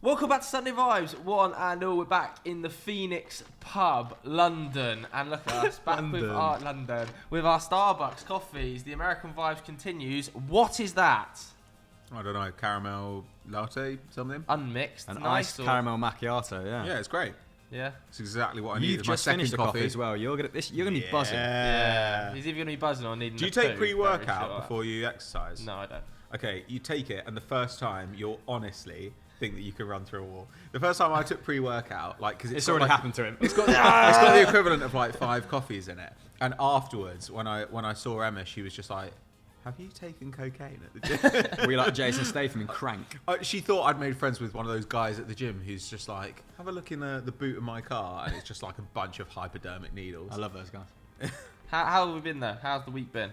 Welcome back to Sunday Vibes, one and all. We're back in the Phoenix pub, London, and look at us, back with our Starbucks coffees. The American Vibes continues. What is that? I don't know, caramel latte, something? Unmixed, An nice iced caramel macchiato, yeah. Yeah, it's great. Yeah. It's exactly what I need. You've just finished the coffee as well. You're gonna be buzzing. Yeah. He's either going to be buzzing or needing Do you a take poo, pre-workout before you exercise? No, I don't. Okay, you take it, and the first time you'll honestly think that you can run through a wall. The first time I took pre-workout, like, because It's already happened to him. It's got the equivalent of like 5 coffees in it. And afterwards, when I saw Emma, she was just like, "Have you taken cocaine at the gym?" We like Jason Statham in Crank. She thought I'd made friends with one of those guys at the gym who's just like, "Have a look in the boot of my car," and it's just like a bunch of hypodermic needles. I love those guys. How have we been though? How's the week been?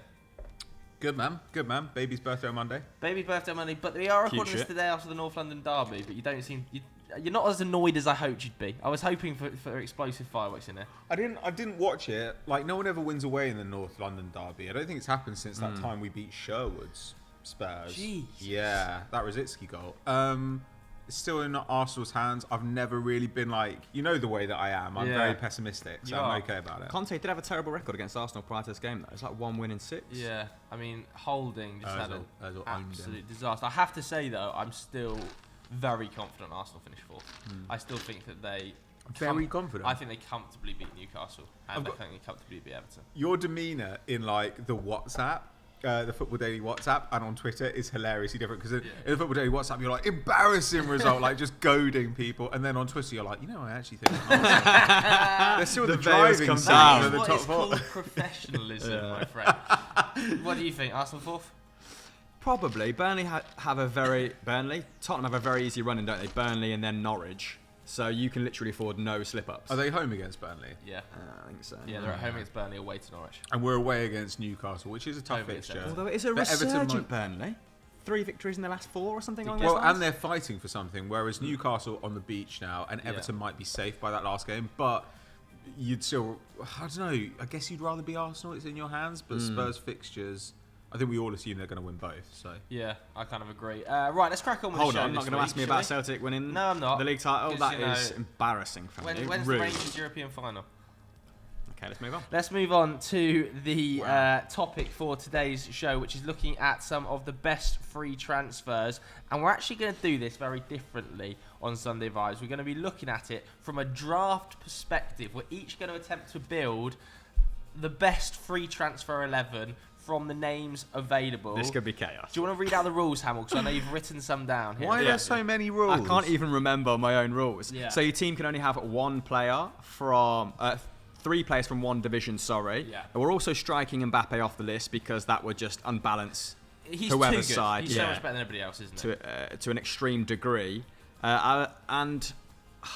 Good man, good man. Baby's birthday on Monday. Baby's birthday Monday, but we are recording this today after the North London derby. But you don't seem you're not as annoyed as I hoped you'd be. I was hoping for explosive fireworks in there. I didn't watch it. Like, no one ever wins away in the North London derby. I don't think it's happened since that time we beat Sherwood's Spurs. Jeez. Yeah, that Rositzky goal. It's still in Arsenal's hands. I've never really been like, you know the way that I am. I'm very pessimistic, so I'm okay about it. Conte did have a terrible record against Arsenal prior to this game, though. It's like 1 win in 6. Yeah, I mean, Holding just had an Ozil absolute disaster. I have to say, though, I'm still very confident Arsenal finish 4th. I still think that they... Very confident. I think they comfortably beat Newcastle, and I think they comfortably beat Everton. Your demeanour in, like, the WhatsApp, the Football Daily WhatsApp, and on Twitter is hilariously different, because in the Football Daily WhatsApp you're like, embarrassing result, like just goading people, and then on Twitter you're like, you know, I actually think they're still the driving comes down down. of the What top is 4. called professionalism, my friend. What do you think? Arsenal 4th? Probably. Tottenham have a very easy run in, don't they? Burnley and then Norwich. So you can literally afford no slip-ups. Are they home against Burnley? Yeah. I think so. Yeah, they're at home against Burnley, away to Norwich. And we're away against Newcastle, which is a tough Home against fixture. Everton. Although it is a But Everton resurgent Burnley. 3 victories in the last 4 or something along those Well, lines. and they're fighting for something, whereas Newcastle on the beach now, and Everton might be safe by that last game, but you'd still, I don't know, I guess you'd rather be Arsenal, it's in your hands, but Spurs fixtures, I think we all assume they're going to win both. So Yeah, I kind of agree. Right, let's crack on with Hold the show. on, not this going to ask week, me shall about we? Celtic winning No, I'm not. the league title. 'Cause, That you know, is embarrassing from you. When's Rude. the Rangers European final? Okay, let's move on. Let's move on to the topic for today's show, which is looking at some of the best free transfers. And we're actually going to do this very differently on Sunday Vibes. We're going to be looking at it from a draft perspective. We're each going to attempt to build the best free transfer 11 from the names available. This could be chaos. Do you want to read out the rules, Hamill? Because I know you've written some down here. why are there so many rules? I can't even remember my own rules. Yeah. So your team can only have 1 player from 3 players from 1 division. Sorry. Yeah. And we're also striking Mbappe off the list because that would just unbalance He's whoever's too good. side. He's so much better than everybody else, isn't he? to an extreme degree. And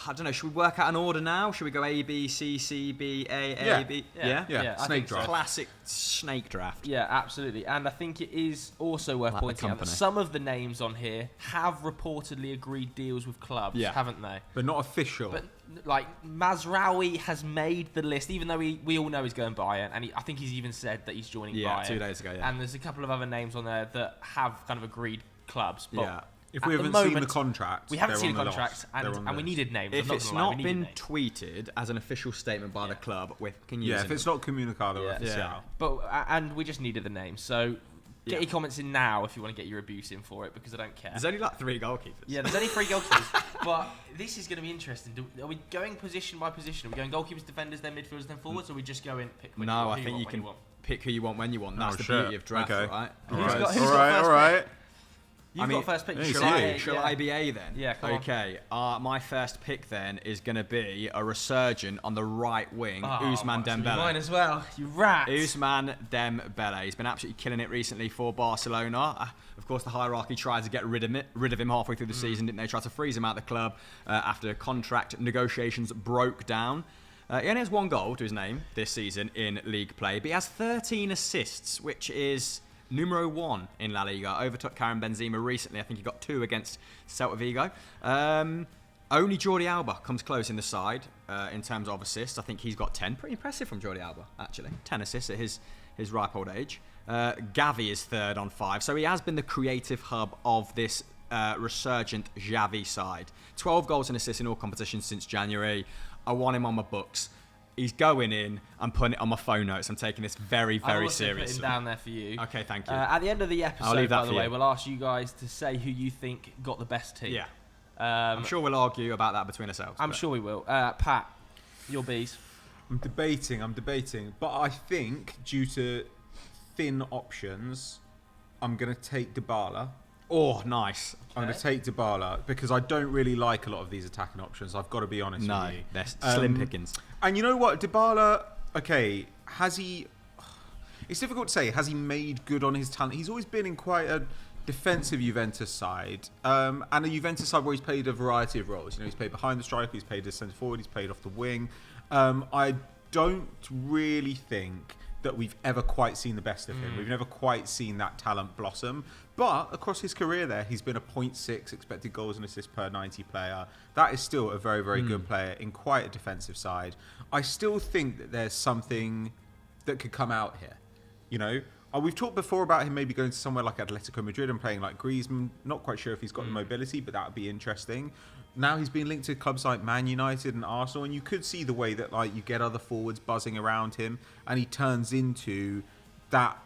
I don't know. Should we work out an order now? Should we go A, B, C, C, B, A, B? Yeah. I Snake think so. draft. Classic snake draft. Yeah, absolutely. And I think it is also worth Like the pointing out that company. some of the names on here have reportedly agreed deals with clubs, haven't they? But not official. But, like, Mazraoui has made the list, even though we all know he's going Bayern, and I think he's even said that he's joining Bayern. 2 days ago, yeah. And there's a couple of other names on there that have kind of agreed clubs. But Yeah. If at we the haven't seen the moment, contract, we haven't they're seen on the the contract, list. They're on and the we list. needed names. If I'm it's gonna lie, we not needed been names. tweeted as an official statement by the club, we can use Yeah, it. if it's not comunicado Yeah. oficial. But and we just needed the names. So get your comments in now if you want to get your abuse in for it, because I don't care. There's only like 3 goalkeepers. Yeah, there's only 3 goalkeepers. But this is going to be interesting. Are we going position by position? Are we going goalkeepers, defenders, then midfielders, then forwards, or are we just going pick when No, you, I think you can pick who you want when you want. That's the beauty of draft, right? All Who's right, got- who's all got right, first all right. You've got first pick. Shall I be A then? Yeah, come on. Okay, my first pick then is going to be a resurgent on the right wing, Ousmane Dembele. Mine as well. You rat. Ousmane Dembele. He's been absolutely killing it recently for Barcelona. Of course, the hierarchy tried to get rid of him halfway through the season, didn't they? Tried to freeze him out of the club after contract negotiations broke down. He only has 1 goal to his name this season in league play, but he has 13 assists, which is numero 1 in La Liga. Overtook Karim Benzema recently. I think he got 2 against Celta Vigo. Only Jordi Alba comes close in the side in terms of assists. I think he's got 10. Pretty impressive from Jordi Alba, actually. 10 assists at his ripe old age. Gavi is 3rd on 5. So he has been the creative hub of this resurgent Xavi side. 12 goals and assists in all competitions since January. I want him on my books. He's going in. I'm putting it on my phone notes. I'm taking this very, very seriously. Down there for you. Okay, thank you. At the end of the I'll episode, leave that by the for way, you. we'll ask you guys to say who you think got the best team. Yeah. I'm sure we'll argue about that between ourselves. I'm sure we will. Pat, your bees. I'm debating. But I think due to thin options, I'm going to take Dybala. Oh, nice. I'm going to take Dybala because I don't really like a lot of these attacking options. I've got to be honest with you. They're slim pickings. And you know what? Dybala, okay, has he... It's difficult to say. Has he made good on his talent? He's always been in quite a defensive Juventus side. And a Juventus side where he's played a variety of roles. You know, he's played behind the striker, he's played as centre forward, he's played off the wing. I don't really think that we've ever quite seen the best of him. We've never quite seen that talent blossom. But across his career there, he's been a 0.6 expected goals and assists per 90 player. That is still a very, very good player in quite a defensive side. I still think that there's something that could come out here. You know, we've talked before about him maybe going to somewhere like Atletico Madrid and playing like Griezmann. Not quite sure if he's got the mobility, but that would be interesting. Now he's been linked to clubs like Man United and Arsenal, and you could see the way that like you get other forwards buzzing around him, and he turns into that,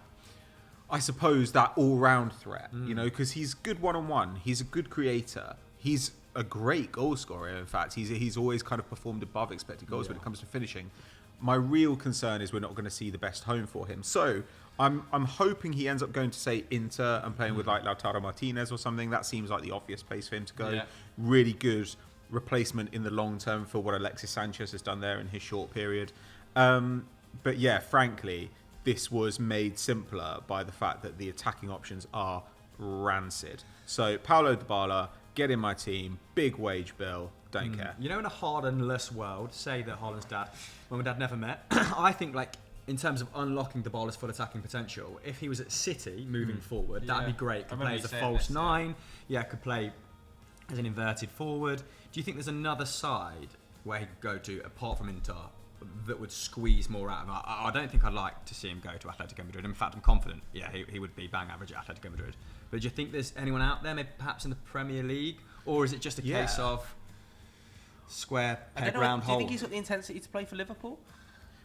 I suppose, that all-round threat. You know, because he's good one-on-one, he's a good creator, he's a great goal scorer. In fact, he's always kind of performed above expected goals when it comes to finishing. My real concern is we're not going to see the best home for him. So I'm hoping he ends up going to, say, Inter and playing with like Lautaro Martinez or something. That seems like the obvious place for him to go. Yeah. Really good replacement in the long term for what Alexis Sanchez has done there in his short period. But yeah, frankly, this was made simpler by the fact that the attacking options are rancid. So Paulo Dybala, get in my team, big wage bill, don't care. You know, in a Harden-less world, say that Haaland's dad, mum and dad never met, I think, like, in terms of unlocking Dybala's full attacking potential, if he was at City moving forward, that'd be great. Could play as a false nine. Yeah, could play as an inverted forward. Do you think there's another side where he could go to, apart from Inter, that would squeeze more out of him? I don't think I'd like to see him go to Atletico Madrid. In fact, I'm confident, he would be bang average at Atletico Madrid. But do you think there's anyone out there, maybe perhaps in the Premier League? Or is it just a case of square peg round hole? Do you think he's got the intensity to play for Liverpool?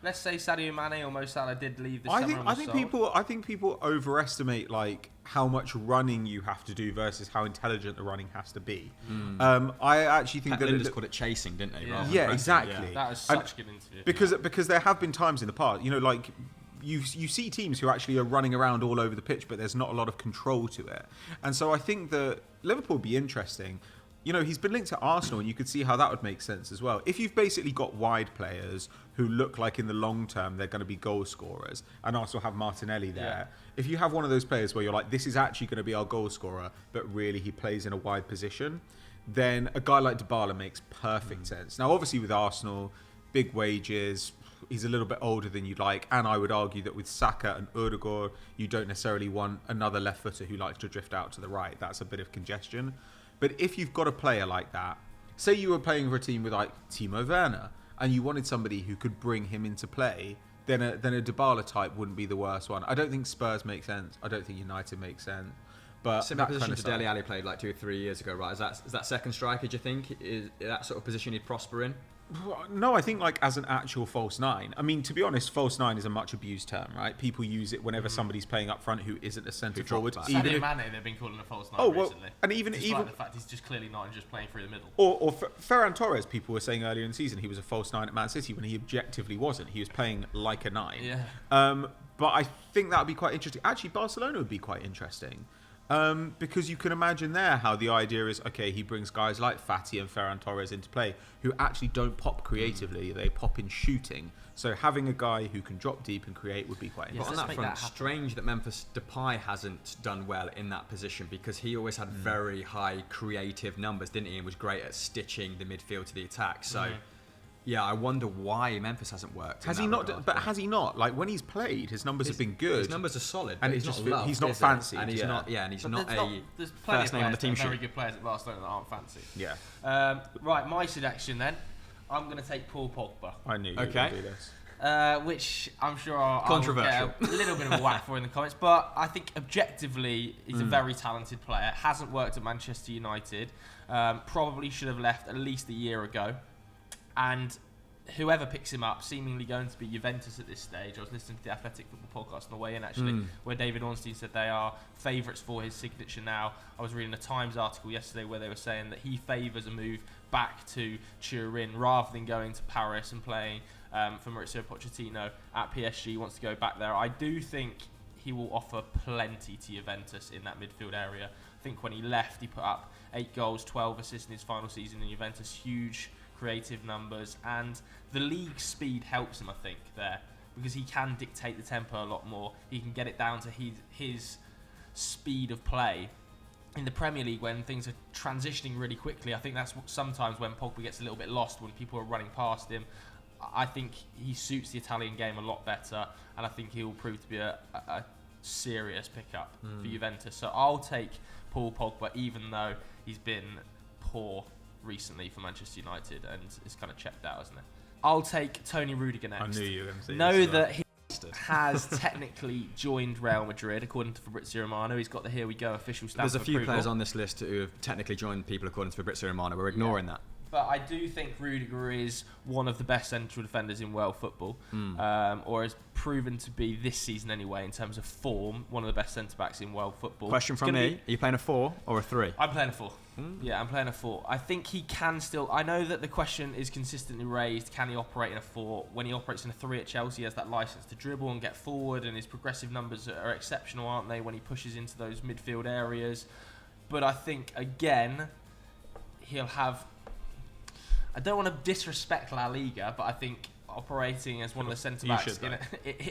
Let's say Sadio Mane or Mo Salah did leave this I summer. think people overestimate like how much running you have to do versus how intelligent the running has to be. I actually think Pep Linders called it chasing, didn't he? Yeah, exactly. Yeah. That was such a good interview. Because there have been times in the past, you know, like you see teams who actually are running around all over the pitch, but there's not a lot of control to it. And so I think that Liverpool would be interesting. You know, he's been linked to Arsenal, and you could see how that would make sense as well. If you've basically got wide players who look like in the long term they're going to be goal scorers, and Arsenal have Martinelli there, if you have one of those players where you're like, this is actually going to be our goal scorer, but really he plays in a wide position, then a guy like Dybala makes perfect sense. Now, obviously with Arsenal, big wages, he's a little bit older than you'd like, and I would argue that with Saka and Ødegaard, you don't necessarily want another left footer who likes to drift out to the right. That's a bit of congestion. But if you've got a player like that, say you were playing for a team with like Timo Werner, and you wanted somebody who could bring him into play, then a Dybala type wouldn't be the worst one. I don't think Spurs make sense. I don't think United makes sense. But similar position to Dele Alli played like 2 or 3 years ago, right? Is that second striker? Do you think is that sort of position he'd prosper in? No, I think like as an actual false nine. I mean, to be honest, false nine is a much abused term, right? People use it whenever somebody's playing up front who isn't a centre forward. Sadio Mane, they've been calling a false nine recently. And even like the fact he's just clearly not and just playing through the middle. Or Ferran Torres, people were saying earlier in the season he was a false nine at Man City when he objectively wasn't. He was playing like a nine. Yeah. But I think that would be quite interesting. Actually, Barcelona would be quite interesting. Because you can imagine there how the idea is, okay, he brings guys like Fati and Ferran Torres into play who actually don't pop creatively, they pop in shooting. So having a guy who can drop deep and create would be quite interesting. But on that front, strange that Memphis Depay hasn't done well in that position, because he always had very high creative numbers, didn't he, and was great at stitching the midfield to the attack. So yeah, I wonder why Memphis hasn't worked. Has he not? But has he not? Like when he's played, his numbers have been good. His numbers are solid, and he's not fancy, and he's not. Yeah, and he's not a there's first name on the team sheet. Very good players at Barcelona that aren't fancy. Yeah. Right, my selection then. I'm going to take Paul Pogba. I knew you were going to do this. which I'm sure I'll Controversial. get a little bit of a whack for in the comments. But I think objectively, he's a very talented player. Hasn't worked at Manchester United. Probably should have left at least a year ago. And whoever picks him up, seemingly going to be Juventus at this stage. I was listening to the Athletic Football podcast on the way in, actually, where David Ornstein said they are favourites for his signature now. I was reading a Times article yesterday where they were saying that he favours a move back to Turin rather than going to Paris and playing for Mauricio Pochettino at PSG. He wants to go back there. I do think he will offer plenty to Juventus in that midfield area. I think when he left, he put up 8 goals, 12 assists in his final season in Juventus. Huge creative numbers, and the league speed helps him, I think, there, because he can dictate the tempo a lot more. He can get it down to his speed of play. In the Premier League, when things are transitioning really quickly, I think that's sometimes when Pogba gets a little bit lost, when people are running past him. I think he suits the Italian game a lot better, and I think he will prove to be a serious pickup for Juventus. So I'll take Paul Pogba, even though he's been poor recently for Manchester United and it's kind of checked out, isn't it? I'll take Tony Rudiger next. I knew you were going to say Know this, that he has technically joined Real Madrid, according to Fabrizio Romano. He's got the "Here we go" official stamp. There's a of few approval. players on this list who have technically joined people according to Fabrizio Romano. We're ignoring that. But I do think Rudiger is one of the best central defenders in world football, or has proven to be this season anyway in terms of form, one of the best centre-backs in world football. Question from me, are you playing a 4 or a 3? I'm playing a 4. Yeah, I'm playing a 4. I think he can still... I know that the question is consistently raised, can he operate in a 4? When he operates in a 3 at Chelsea, he has that licence to dribble and get forward, and his progressive numbers are exceptional, aren't they, when he pushes into those midfield areas. But I think, again, he'll have... I don't want to disrespect La Liga, but I think operating as one of the centre-backs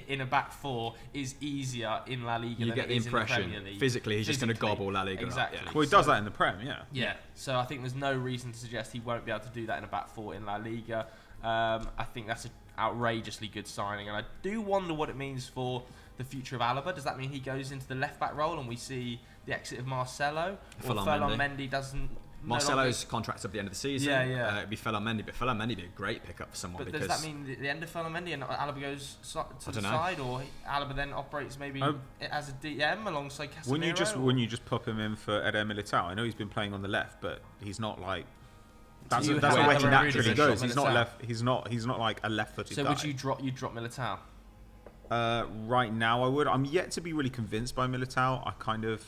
in a back 4 is easier in La Liga You than get it the is impression, in the Premier League. physically, he's just going to gobble La Liga Exactly. up. Yeah. Well, he does that in the Prem, yeah. Yeah, so I think there's no reason to suggest he won't be able to do that in a back 4 in La Liga. I think that's an outrageously good signing, and I do wonder what it means for the future of Alaba. Does that mean he goes into the left-back role and we see the exit of Marcelo? Or Ferland Mendy doesn't... Marcelo's contract's up at the end of the season. Yeah. It'd be Ferland Mendy, but Ferland Mendy would be a great pickup for someone. But because does that mean the end of Ferland Mendy and Alaba goes to the side, or Alaba then operates maybe as a DM alongside Casemiro? Wouldn't you just pop him in for Eder Militao? I know he's been playing on the left, but he's not like... That's you where have he naturally Rudiger goes. shot He's not Militao? left. He's not like a left-footed guy. So would you drop Militao? Right now, I would. I'm yet to be really convinced by Militao. I kind of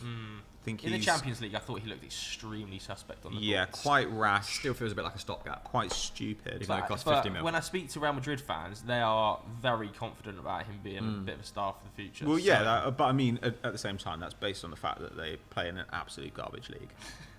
think In he's... the Champions League, I thought he looked extremely suspect on the Yeah, ball. quite rash. still feels a bit like a stopgap. Quite stupid. Even though it costs But 50 mil. when I speak to Real Madrid fans, they are very confident about him being a bit of a star for the future. Well, yeah, So- but I mean, at the same time, that's based on the fact that they play in an absolute garbage league.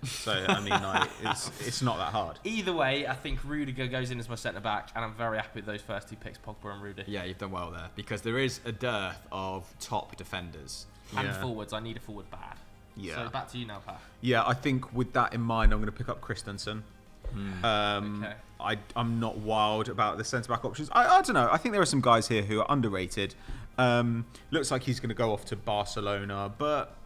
So, I mean, like, it's not that hard. Either way, I think Rudiger goes in as my centre-back, and I'm very happy with those first 2 picks, Pogba and Rudiger. Yeah, you've done well there, because there is a dearth of top defenders. And Yeah. forwards, I need a forward bad. Yeah. So back to you now, Pat. Yeah, I think with that in mind, I'm going to pick up Christensen. Okay. I'm not wild about the centre-back options. I don't know. I think there are some guys here who are underrated. Looks like he's going to go off to Barcelona, but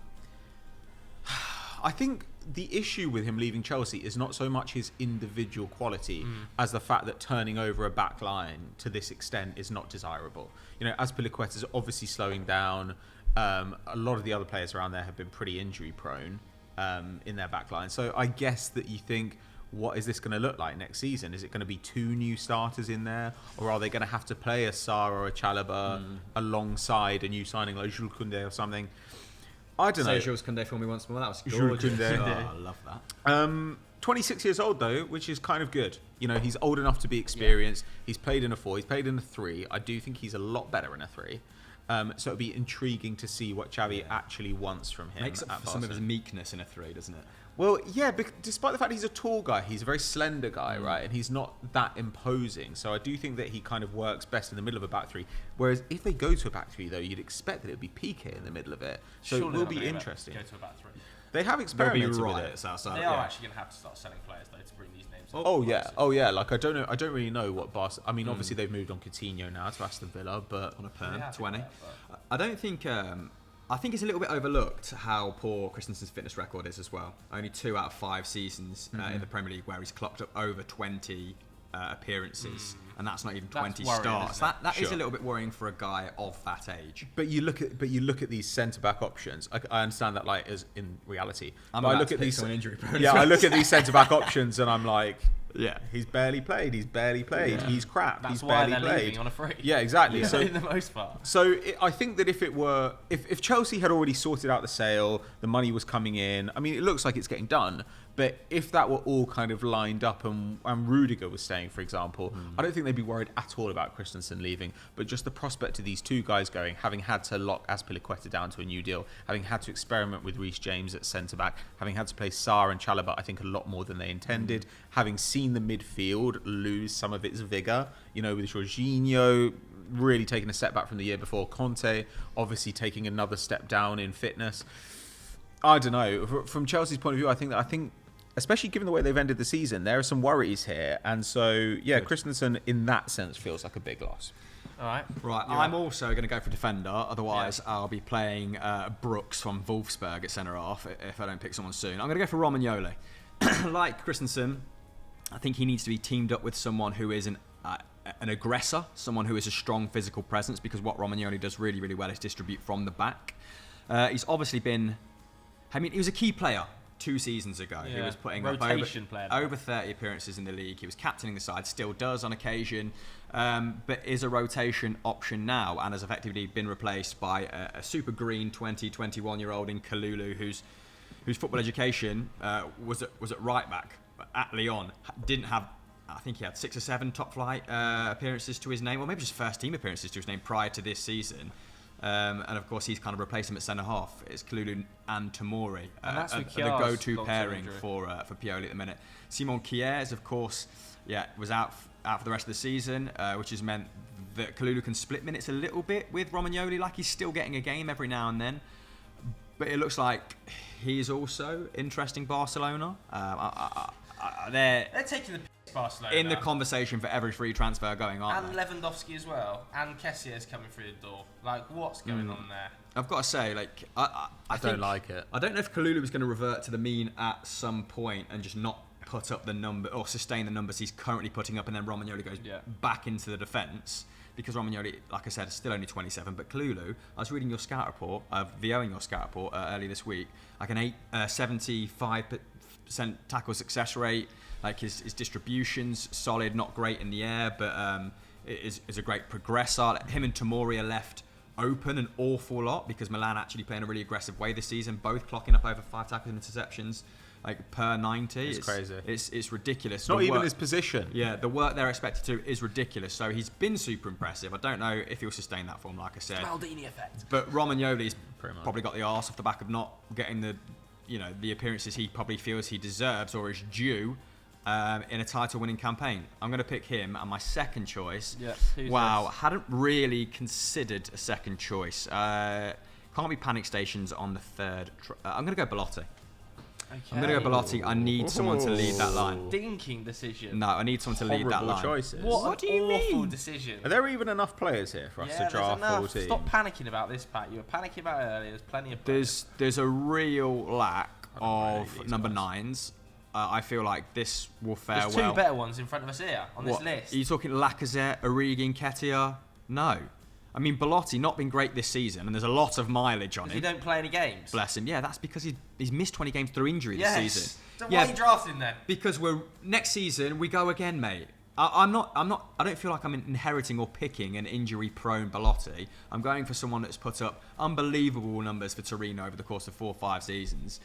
I think the issue with him leaving Chelsea is not so much his individual quality as the fact that turning over a back line to this extent is not desirable. You know, Azpilicueta is obviously slowing down. A lot of the other players around there have been pretty injury prone in their back line. So I guess that you think, what is this going to look like next season? Is it going to be 2 new starters in there? Or are they going to have to play a Sarr or a Chalobah alongside a new signing like Jules Koundé or something? I don't know. Say Jules Koundé for me once more. That was Jules gorgeous. Koundé. Oh, I love that. 26 years old though, which is kind of good. You know, he's old enough to be experienced. He's played in a 4. He's played in a 3. I do think he's a lot better in a 3. So it'd be intriguing to see what Xavi actually wants from him. Makes up for some of his meekness in a 3, doesn't it? Well, yeah, despite the fact he's a tall guy, he's a very slender guy, right? And he's not that imposing. So I do think that he kind of works best in the middle of a back 3. Whereas if they go to a back 3, though, you'd expect that it would be Piqué in the middle of it. So Surely it will they're not be gonna interesting. Go to a back 3. They have There'll be experimented with it. riots outside. They are actually going to have to start selling players though to bring these names. Oh yeah. Like I don't really know what Barca. I mean, obviously they've moved on Coutinho now to Aston Villa, but on a perm, Yeah, 20. but- I don't think. I think it's a little bit overlooked how poor Christensen's fitness record is as well. Only 2 out of 5 seasons in the Premier League where he's clocked up over 20 appearances, and that's not even 20 worrying, starts. isn't it? That is Sure. a little bit worrying for a guy of that age. But you look at these centre back options. I understand that like as in reality. I'm but I about look to at pick these someone injury prone. Yeah, I look at these centre back options and I'm like, Yeah. he's barely played. He's crap. That's he's why barely they're played. leaving on a free. Yeah, exactly. For So the most part. I think that if Chelsea had already sorted out the sale, the money was coming in. I mean, it looks like it's getting done. But if that were all kind of lined up and Rudiger was staying, for example, I don't think they'd be worried at all about Christensen leaving. But just the prospect of these two guys going, having had to lock Azpilicueta down to a new deal, having had to experiment with Reece James at centre back, having had to play Sarr and Chalobah, I think a lot more than they intended, having seen the midfield lose some of its vigour, with Jorginho really taking a step back from the year before, Conte obviously taking another step down in fitness. I don't know. From Chelsea's point of view, I think, especially given the way they've ended the season, there are some worries here. And so, yeah, Christensen in that sense feels like a big loss. All right. Right, I'm also going to go for defender. Otherwise, I'll be playing Brooks from Wolfsburg at centre half if I don't pick someone soon. I'm going to go for Romagnoli. Like Christensen, I think he needs to be teamed up with someone who is an aggressor, someone who is a strong physical presence, because what Romagnoli does really, really well is distribute from the back. He's obviously been... he was a key player 2 seasons ago. Yeah. He was putting Rotation up player. over 30 appearances in the league. He was captaining the side, still does on occasion, but is a rotation option now and has effectively been replaced by a super green 21-year-old in Kalulu whose football education was at right back at Lyon. Didn't have, I think he had 6 or 7 top flight appearances to his name, or maybe just first team appearances to his name prior to this season. And of course, he's kind of replaced him at centre half. It's Kalulu and Tomori, the go-to pairing for Pioli at the minute. Simon Kjær, of course, was out for the rest of the season, which has meant that Kalulu can split minutes a little bit with Romagnoli. Like, he's still getting a game every now and then, but it looks like he's also interesting Barcelona. They're taking the piss, Barcelona. in the conversation for every free transfer going on. And Lewandowski as well. And Kessier's coming through the door. Like, what's going on there? I've got to say, like, I don't like it. I don't know if Kalulu was going to revert to the mean at some point and just not put up the number or sustain the numbers he's currently putting up, and then Romagnoli goes back into the defence. Because Romagnoli, like I said, is still only 27. But Kalulu, I was reading your scout report, VOing your scout report earlier this week, like an 75% tackle success rate. Like his distribution's solid, not great in the air, but is a great progressor. Him and Tomori are left open an awful lot because Milan actually playing a really aggressive way this season, both clocking up over 5 tackles and interceptions like per 90. It's crazy. It's ridiculous. Not even his position. Yeah, the work they're expected to do is ridiculous. So he's been super impressive. I don't know if he'll sustain that form, like I said. Maldini effect. But Romagnoli's probably got the arse off the back of not getting the appearances he probably feels he deserves or is due in a title-winning campaign. I'm going to pick him, and my second choice. Wow, hadn't really considered a second choice. Can't be panic stations on the third. I'm going to go Belotti. Okay. I'm going to go Belotti. I need someone to lead that line. Stinking decision. No, I need someone to lead that Horrible line. choices. What do an you awful mean? decision. Are there even enough players here for us to draft full team? Stop panicking about this, Pat. You were panicking about it earlier. There's plenty of players. There's a real lack of number 9s. I feel like this will fare There's well. two better ones in front of us here on this list. Are you talking Lacazette, Origi, Nketiah? No. I mean, Belotti not been great this season, and there's a lot of mileage on him. He don't play any games. Bless him. Yeah, that's because he's missed 20 games through injury this season. So why are you drafting then? Because next season we go again, mate. I don't feel like I'm inheriting or picking an injury-prone Belotti. I'm going for someone that's put up unbelievable numbers for Torino over the course of 4 or 5 seasons.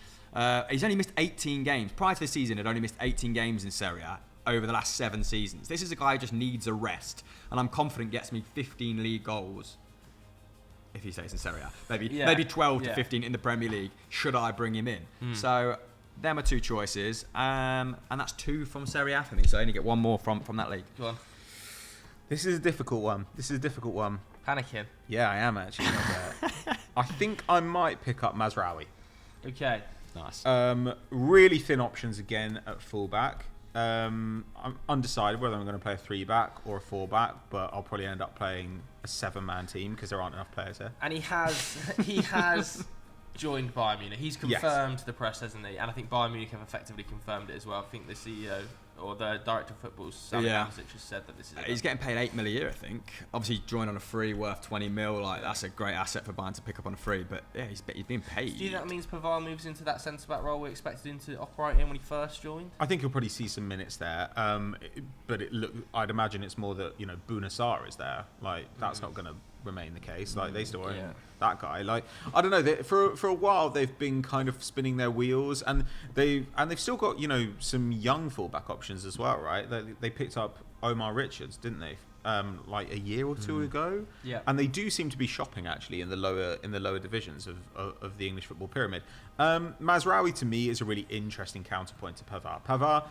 He's only missed 18 games. Prior to this season, he'd only missed 18 games in Serie A over the last 7 seasons. This is a guy who just needs a rest, and I'm confident gets me 15 league goals if he stays in Serie A. Maybe 12 to 15 in the Premier League, should I bring him in. So them are 2 choices, and that's 2 from Serie A for me, so I only get 1 more from that league. Go on. This is a difficult one. Panicking. Yeah, I am actually. I think I might pick up Mazraoui. Okay. Nice. Really thin options again at fullback. I'm undecided whether I'm going to play a 3-back or a 4-back, but I'll probably end up playing a 7-man team because there aren't enough players here. And he has joined Bayern Munich. He's confirmed the press, hasn't he? And I think Bayern Munich have effectively confirmed it as well. I think the CEO or the director of football, Sam Hamsic, has said that this is. He's getting paid $8 million a year, I think. Obviously, joined on a free worth 20 mil. Like that's a great asset for Bayern to pick up on a free. But yeah, he's being paid. Do you think that means Pavard moves into that centre back role we expected him to operate in when he first joined? I think he'll probably see some minutes there. But I'd imagine it's more that Bunasar is there. Like that's not going to remain the case. Like they still own that guy. Like I don't know. For a while they've been kind of spinning their wheels, and they've still got some young fullback options as well, right? They picked up Omar Richards, didn't they? Like a year or two ago. Yeah. And they do seem to be shopping actually in the lower divisions of the English football pyramid. Mazraoui to me is a really interesting counterpoint to Pavard. Pavard,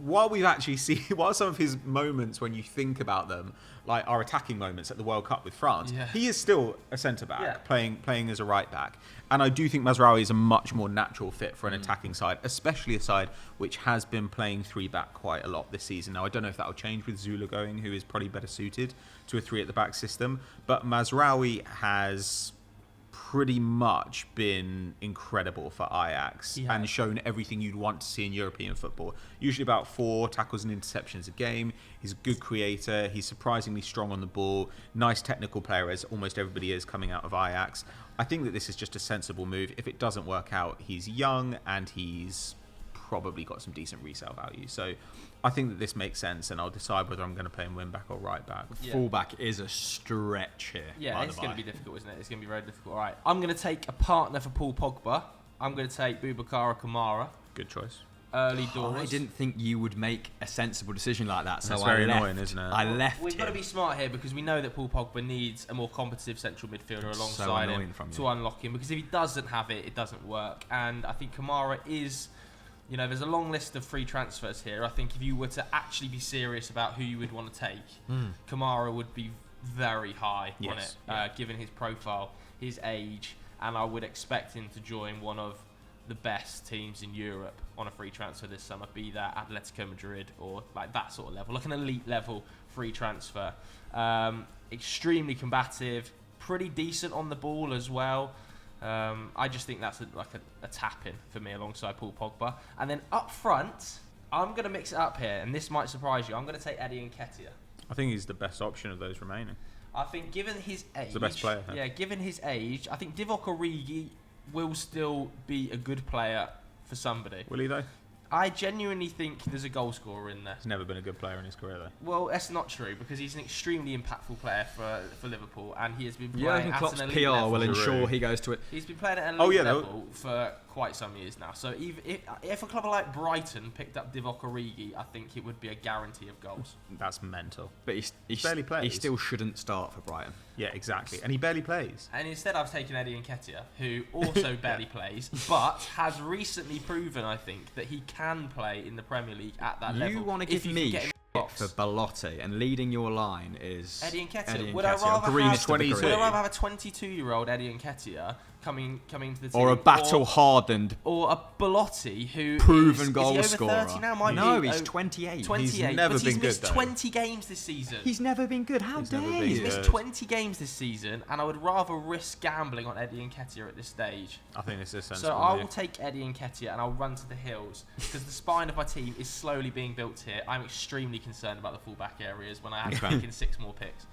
while some of his moments when you think about them, like our attacking moments at the World Cup with France, he is still a centre-back playing as a right-back. And I do think Mazraoui is a much more natural fit for an attacking side, especially a side which has been playing three-back quite a lot this season. Now, I don't know if that will change with Zula going, who is probably better suited to a three-at-the-back system. But Mazraoui has pretty much been incredible for Ajax and shown everything you'd want to see in European football. Usually about 4 tackles and interceptions a game. He's a good creator. He's surprisingly strong on the ball. Nice technical player, as almost everybody is coming out of Ajax. I think that this is just a sensible move. If it doesn't work out, he's young and he's probably got some decent resale value. So I think that this makes sense, and I'll decide whether I'm going to play him wing back or right back. Fullback is a stretch here. Yeah, it's going to be difficult, isn't it? It's going to be very difficult. All right, I'm going to take a partner for Paul Pogba. I'm going to take Boubacar Kamara. Good choice. Early doors. I didn't think you would make a sensible decision like that. So that's very annoying, isn't it? I left. We've got to be smart here because we know that Paul Pogba needs a more competitive central midfielder alongside him to unlock him. Because if he doesn't have it, it doesn't work. And I think Kamara is. There's a long list of free transfers here. I think if you were to actually be serious about who you would want to take, Kamara would be very high on it, given his profile, his age, and I would expect him to join one of the best teams in Europe on a free transfer this summer, be that Atletico Madrid or like that sort of level, like an elite level free transfer. Extremely combative, pretty decent on the ball as well. I just think that's a tap-in for me alongside Paul Pogba. And then up front, I'm going to mix it up here, and this might surprise you. I'm going to take Eddie Nketiah. I think he's the best option of those remaining. I think given his age... He's the best player. Huh? Yeah, given his age, I think Divock Origi will still be a good player for somebody. Will he, though? I genuinely think there's a goal scorer in there. He's never been a good player in his career, though. Well, that's not true, because he's an extremely impactful player for Liverpool, and he has been playing at an elite PR level. will ensure he goes to it. He's been playing at an elite level for quite some years now. So if a club like Brighton picked up Divock Origi, I think it would be a guarantee of goals. That's mental. But he barely plays. He still shouldn't start for Brighton. Yeah, exactly. And he barely plays. And instead I've taken Eddie Nketiah, who also barely plays, but has recently proven, I think, that he can play in the Premier League at that level. You want to give me shit for Belotti, and leading your line is Eddie Nketiah. Would I rather have a 22-year-old Eddie Nketiah coming to the team, or a battle-hardened, or a Belotti who proven goal is he scorer? Over 30 now? No, he's 28. 28. He's never been good. He's missed 20 games this season. He's never been good. How dare you? He's missed 20 games this season, and I would rather risk gambling on Eddie Nketiah at this stage. I think this is sensible. So I will take Eddie Nketiah and I'll run to the hills because the spine of my team is slowly being built here. I'm extremely concerned about the fullback areas when I have to pick in 6 more picks.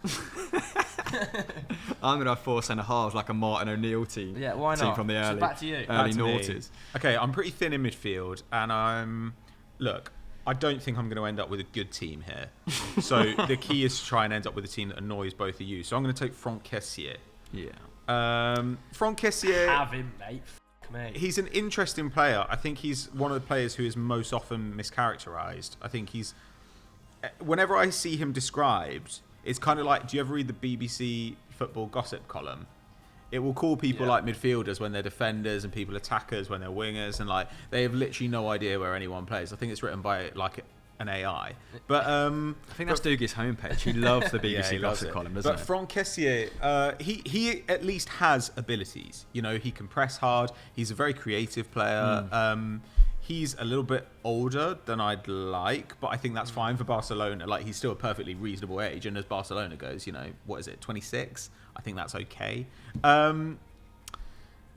I'm going to have 4 centre-halves like a Martin O'Neill team. Yeah, why not? Team from the early, so back to you. Early noughties. Okay, I'm pretty thin in midfield, and look, I don't think I'm going to end up with a good team here. So the key is to try and end up with a team that annoys both of you. So I'm going to take Franck Kessié. Yeah. Franck Kessié. Have him, mate. He's an interesting player. I think he's one of the players who is most often mischaracterized. I think he's... Whenever I see him described, it's kind of like, do you ever read the BBC football gossip column? It will call people like midfielders when they're defenders and people attackers when they're wingers, and like they have literally no idea where anyone plays. I think it's written by like an AI. But I think that's Dougie's homepage. He loves the BBC gossip column, doesn't he? But Franck Kessié, he at least has abilities. You know, he can press hard. He's a very creative player. He's a little bit older than I'd like, but I think that's fine for Barcelona. Like, he's still a perfectly reasonable age, and as Barcelona goes, you know, what is it, 26? I think that's okay.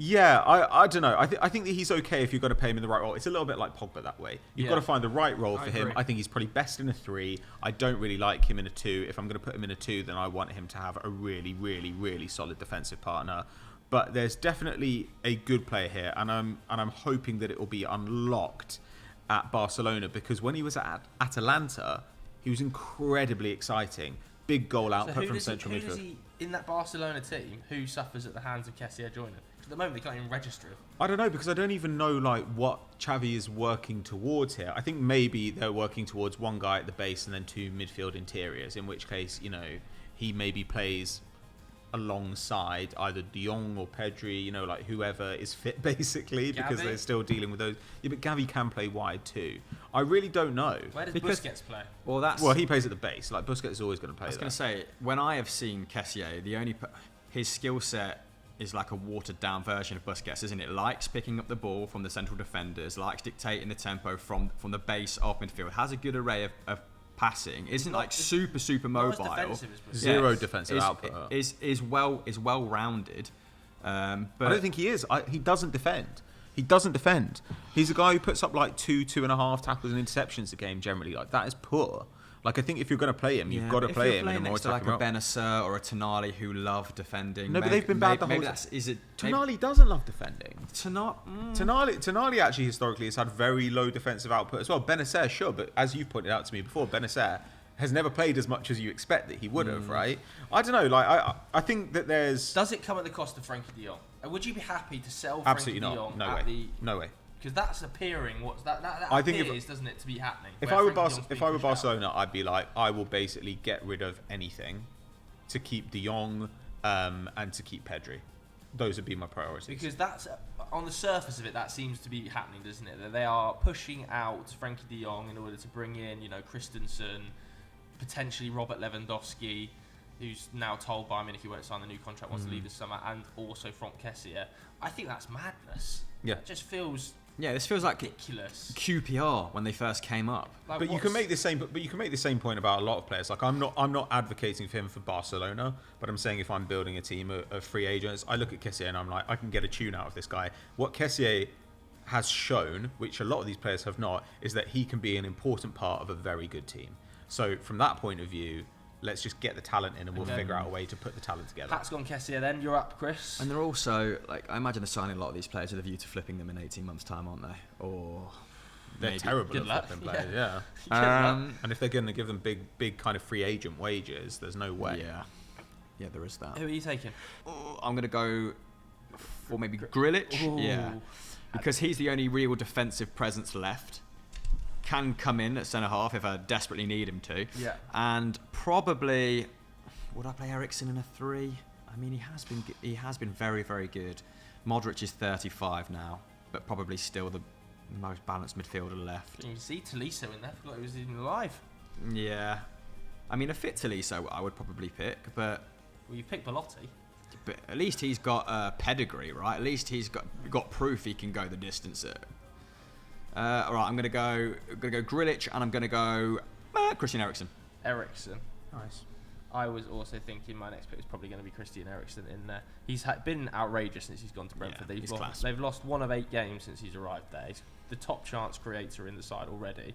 Yeah, I don't know. I think that he's okay if you're going to pay him in the right role. It's a little bit like Pogba that way. You've got to find the right role for him. agree. I think he's probably best in a 3. I don't really like him in a 2. If I'm going to put him in a 2, then I want him to have a really, really, really solid defensive partner. But there's definitely a good player here, and I'm hoping that it will be unlocked at Barcelona, because when he was at Atalanta, he was incredibly exciting. Big goal output from central midfield. Who does he, in that Barcelona team, who suffers at the hands of Kessie joining? At the moment, they can't even register him. I don't know, because I don't even know like what Xavi is working towards here. I think maybe they're working towards one guy at the base and then 2 midfield interiors, in which case, you know, he maybe plays alongside either De Jong or Pedri, you know, like whoever is fit basically, because they're still dealing with those. Yeah, but Gavi can play wide too. I really don't know. Where does Busquets play? Well, he plays at the base. Like Busquets is always going to play. I was going to say, when I have seen Kessie, his skill set is like a watered down version of Busquets, isn't it? Likes picking up the ball from the central defenders, likes dictating the tempo from the base of midfield, has a good array of passing, isn't like super mobile. Zero defensive output. Is well rounded. But I don't think he is. He doesn't defend. He doesn't defend. He's a guy who puts up like 2.5 tackles and interceptions a game generally. Like that is poor. Like I think if you're going to play him, you've got to play him in a more attacking role. Like a Benacer or a Tonali who love defending. No, but they've been bad the whole time. Tonali doesn't love defending. Tonali actually historically has had very low defensive output as well. Benacer, sure, but as you've pointed out to me before, Benacer has never played as much as you expect that he would have, right? I don't know. Like I think that there's. Does it come at the cost of Frankie de Jong? Would you be happy to sell Absolutely Frankie de not. Jong No way. Because that's appearing. What's that I think appears, doesn't it, to be happening? If I were Barcelona, I'd be like, I will basically get rid of anything to keep De Jong and to keep Pedri. Those would be my priorities. Because that's on the surface of it, that seems to be happening, doesn't it? That they are pushing out Frankie de Jong in order to bring in, you know, Christensen, potentially Robert Lewandowski, who's now told Bayern Munich he won't sign the new contract, wants to leave this summer, and also Franck Kessie. I think that's madness. Yeah, it just feels. Yeah, this feels like ridiculous. QPR when they first came up. Like, but you can make the same. But you can make the same point about a lot of players. Like I'm not advocating for him for Barcelona, but I'm saying if I'm building a team of free agents, I look at Kessie and I'm like, I can get a tune out of this guy. What Kessie has shown, which a lot of these players have not, is that he can be an important part of a very good team. So from that point of view, let's just get the talent in and we'll figure out a way to put the talent together. Pat's gone Kessie then. You're up, Chris. And they're also, like, I imagine they're signing a lot of these players with a view to flipping them in 18 months' time, aren't they? Or they're maybe. terrible Good at flipping players, yeah. And if they're going to give them big kind of free agent wages, there's no way. Yeah, there is that. Who are you taking? I'm going to go for maybe Grilic. Ooh. Yeah. Because he's the only real defensive presence left. Can come in at centre-half if I desperately need him to. Yeah. And probably, would I play Eriksen in a 3? I mean, he has been very, very good. Modric is 35 now, but probably still the most balanced midfielder left. You can see Tolisso in there. I forgot he was even alive. Yeah. I mean, a fit Tolisso I would probably pick, but... Well, you picked Belotti. But at least he's got pedigree, right? At least he's got proof he can go the distance. All right, I'm gonna go Grilic, and I'm gonna go Christian Eriksen. Eriksen. Nice. I was also thinking my next pick was probably going to be Christian Eriksen in there. He's been outrageous since he's gone to Brentford. Yeah, they've lost 1 of 8 games since he's arrived there. He's the top chance creator in the side already.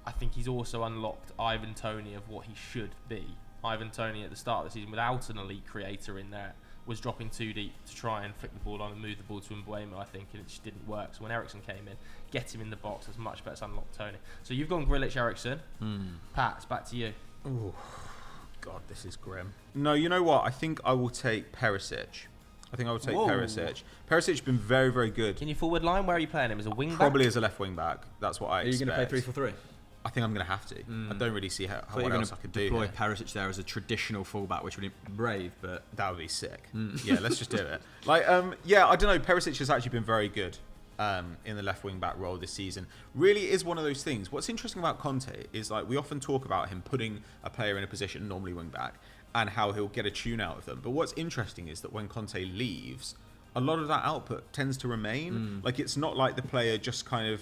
I think he's also unlocked Ivan Toney of what he should be. Ivan Toney at the start of the season, without an elite creator in there, was dropping too deep to try and flick the ball on and move the ball to Mbappe, I think, and it just didn't work. So when Eriksen came in, get him in the box as much better to unlock Toney. So you've gone Grilic, Eriksen. Pat, it's back to you. Ooh, God, this is grim. No, you know what? I think I will take Perisic. Perisic. Perisic has been very, very good. In your forward line, where are you playing him? As a wing back? Probably as a left wing back. That's what I expect. Are you going to play 3-4-3? I think I'm going to have to. I don't really see what else I could do. Deploy Perisic there as a traditional fullback, which would be brave, but that would be sick. Yeah, let's just do it. Like, yeah, I don't know. Perisic has actually been very good in the left wing back role this season. Really is one of those things. What's interesting about Conte is like we often talk about him putting a player in a position, normally wing back, and how he'll get a tune out of them. But what's interesting is that when Conte leaves, a lot of that output tends to remain. Like it's not like the player just kind of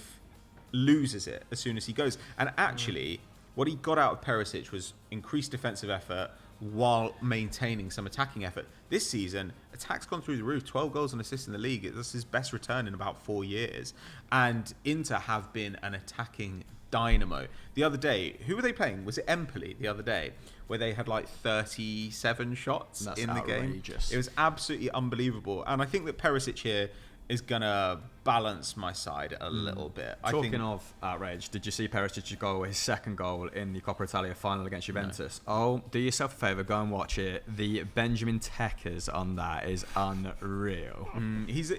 loses it as soon as he goes. And actually, what he got out of Perisic was increased defensive effort, while maintaining some attacking effort. This season, attack's gone through the roof. 12 goals and assists in the league. That's his best return in about 4 years. And Inter have been an attacking dynamo. The other day, who were they playing? Was it Empoli the other day, where they had like 37 shots That's in the outrageous. game? It was absolutely unbelievable. And I think that Perisic here is going to balance my side a little bit. Talking of outrage, did you see Perisic's goal, his second goal in the Coppa Italia final against Juventus? No. Oh, do yourself a favour, go and watch it. The Benjamin Teckers on that is unreal. He's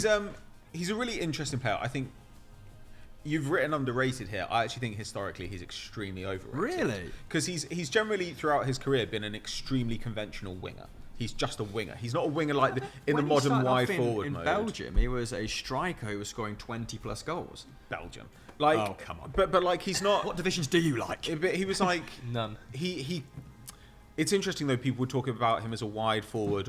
a really interesting player. I think you've written underrated here. I actually think historically he's extremely overrated. Really? Because he's generally throughout his career been an extremely conventional winger. He's just a winger. He's not a winger like in the modern wide forward mode. In Belgium, he was a striker who was scoring 20 plus goals. Belgium, like, oh come on. But like he's not. What divisions do you like? But he was like none. He. It's interesting though. People talk about him as a wide forward,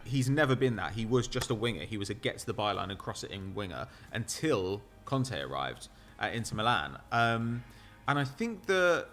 he's never been that. He was just a winger. He was a get to the byline and cross it in winger until Conte arrived at Inter Milan. And I think that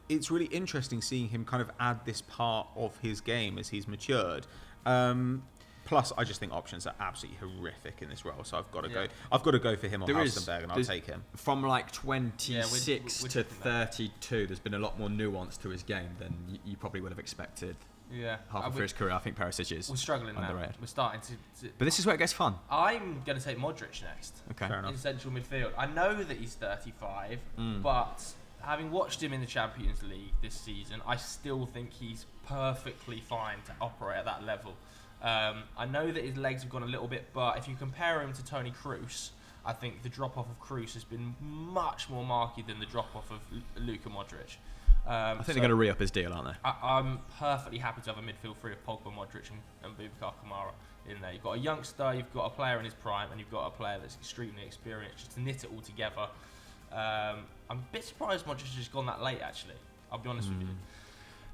it's really interesting seeing him kind of add this part of his game as he's matured. Plus, I just think options are absolutely horrific in this role, so I've got to go. I've got to go for him on Halstenberg, and I'll take him. From like 26 to 32, there's been a lot more nuance to his game than you probably would have expected. Yeah, halfway through his career, I think Perisic is. We're struggling underrated. now. We're starting to. But this is where it gets fun. I'm going to take Modric next. Okay. Fair enough. In central midfield. I know that he's 35, but having watched him in the Champions League this season, I still think he's perfectly fine to operate at that level. I know that his legs have gone a little bit, but if you compare him to Toni Kroos, I think the drop-off of Kroos has been much more marked than the drop-off of Luka Modric. I think they're going to re-up his deal, aren't they? I'm perfectly happy to have a midfield three of Pogba, Modric and Boubacar Kamara in there. You've got a youngster, you've got a player in his prime, and you've got a player that's extremely experienced. Just to knit it all together. I'm a bit surprised Modric has gone that late, actually. I'll be honest with you.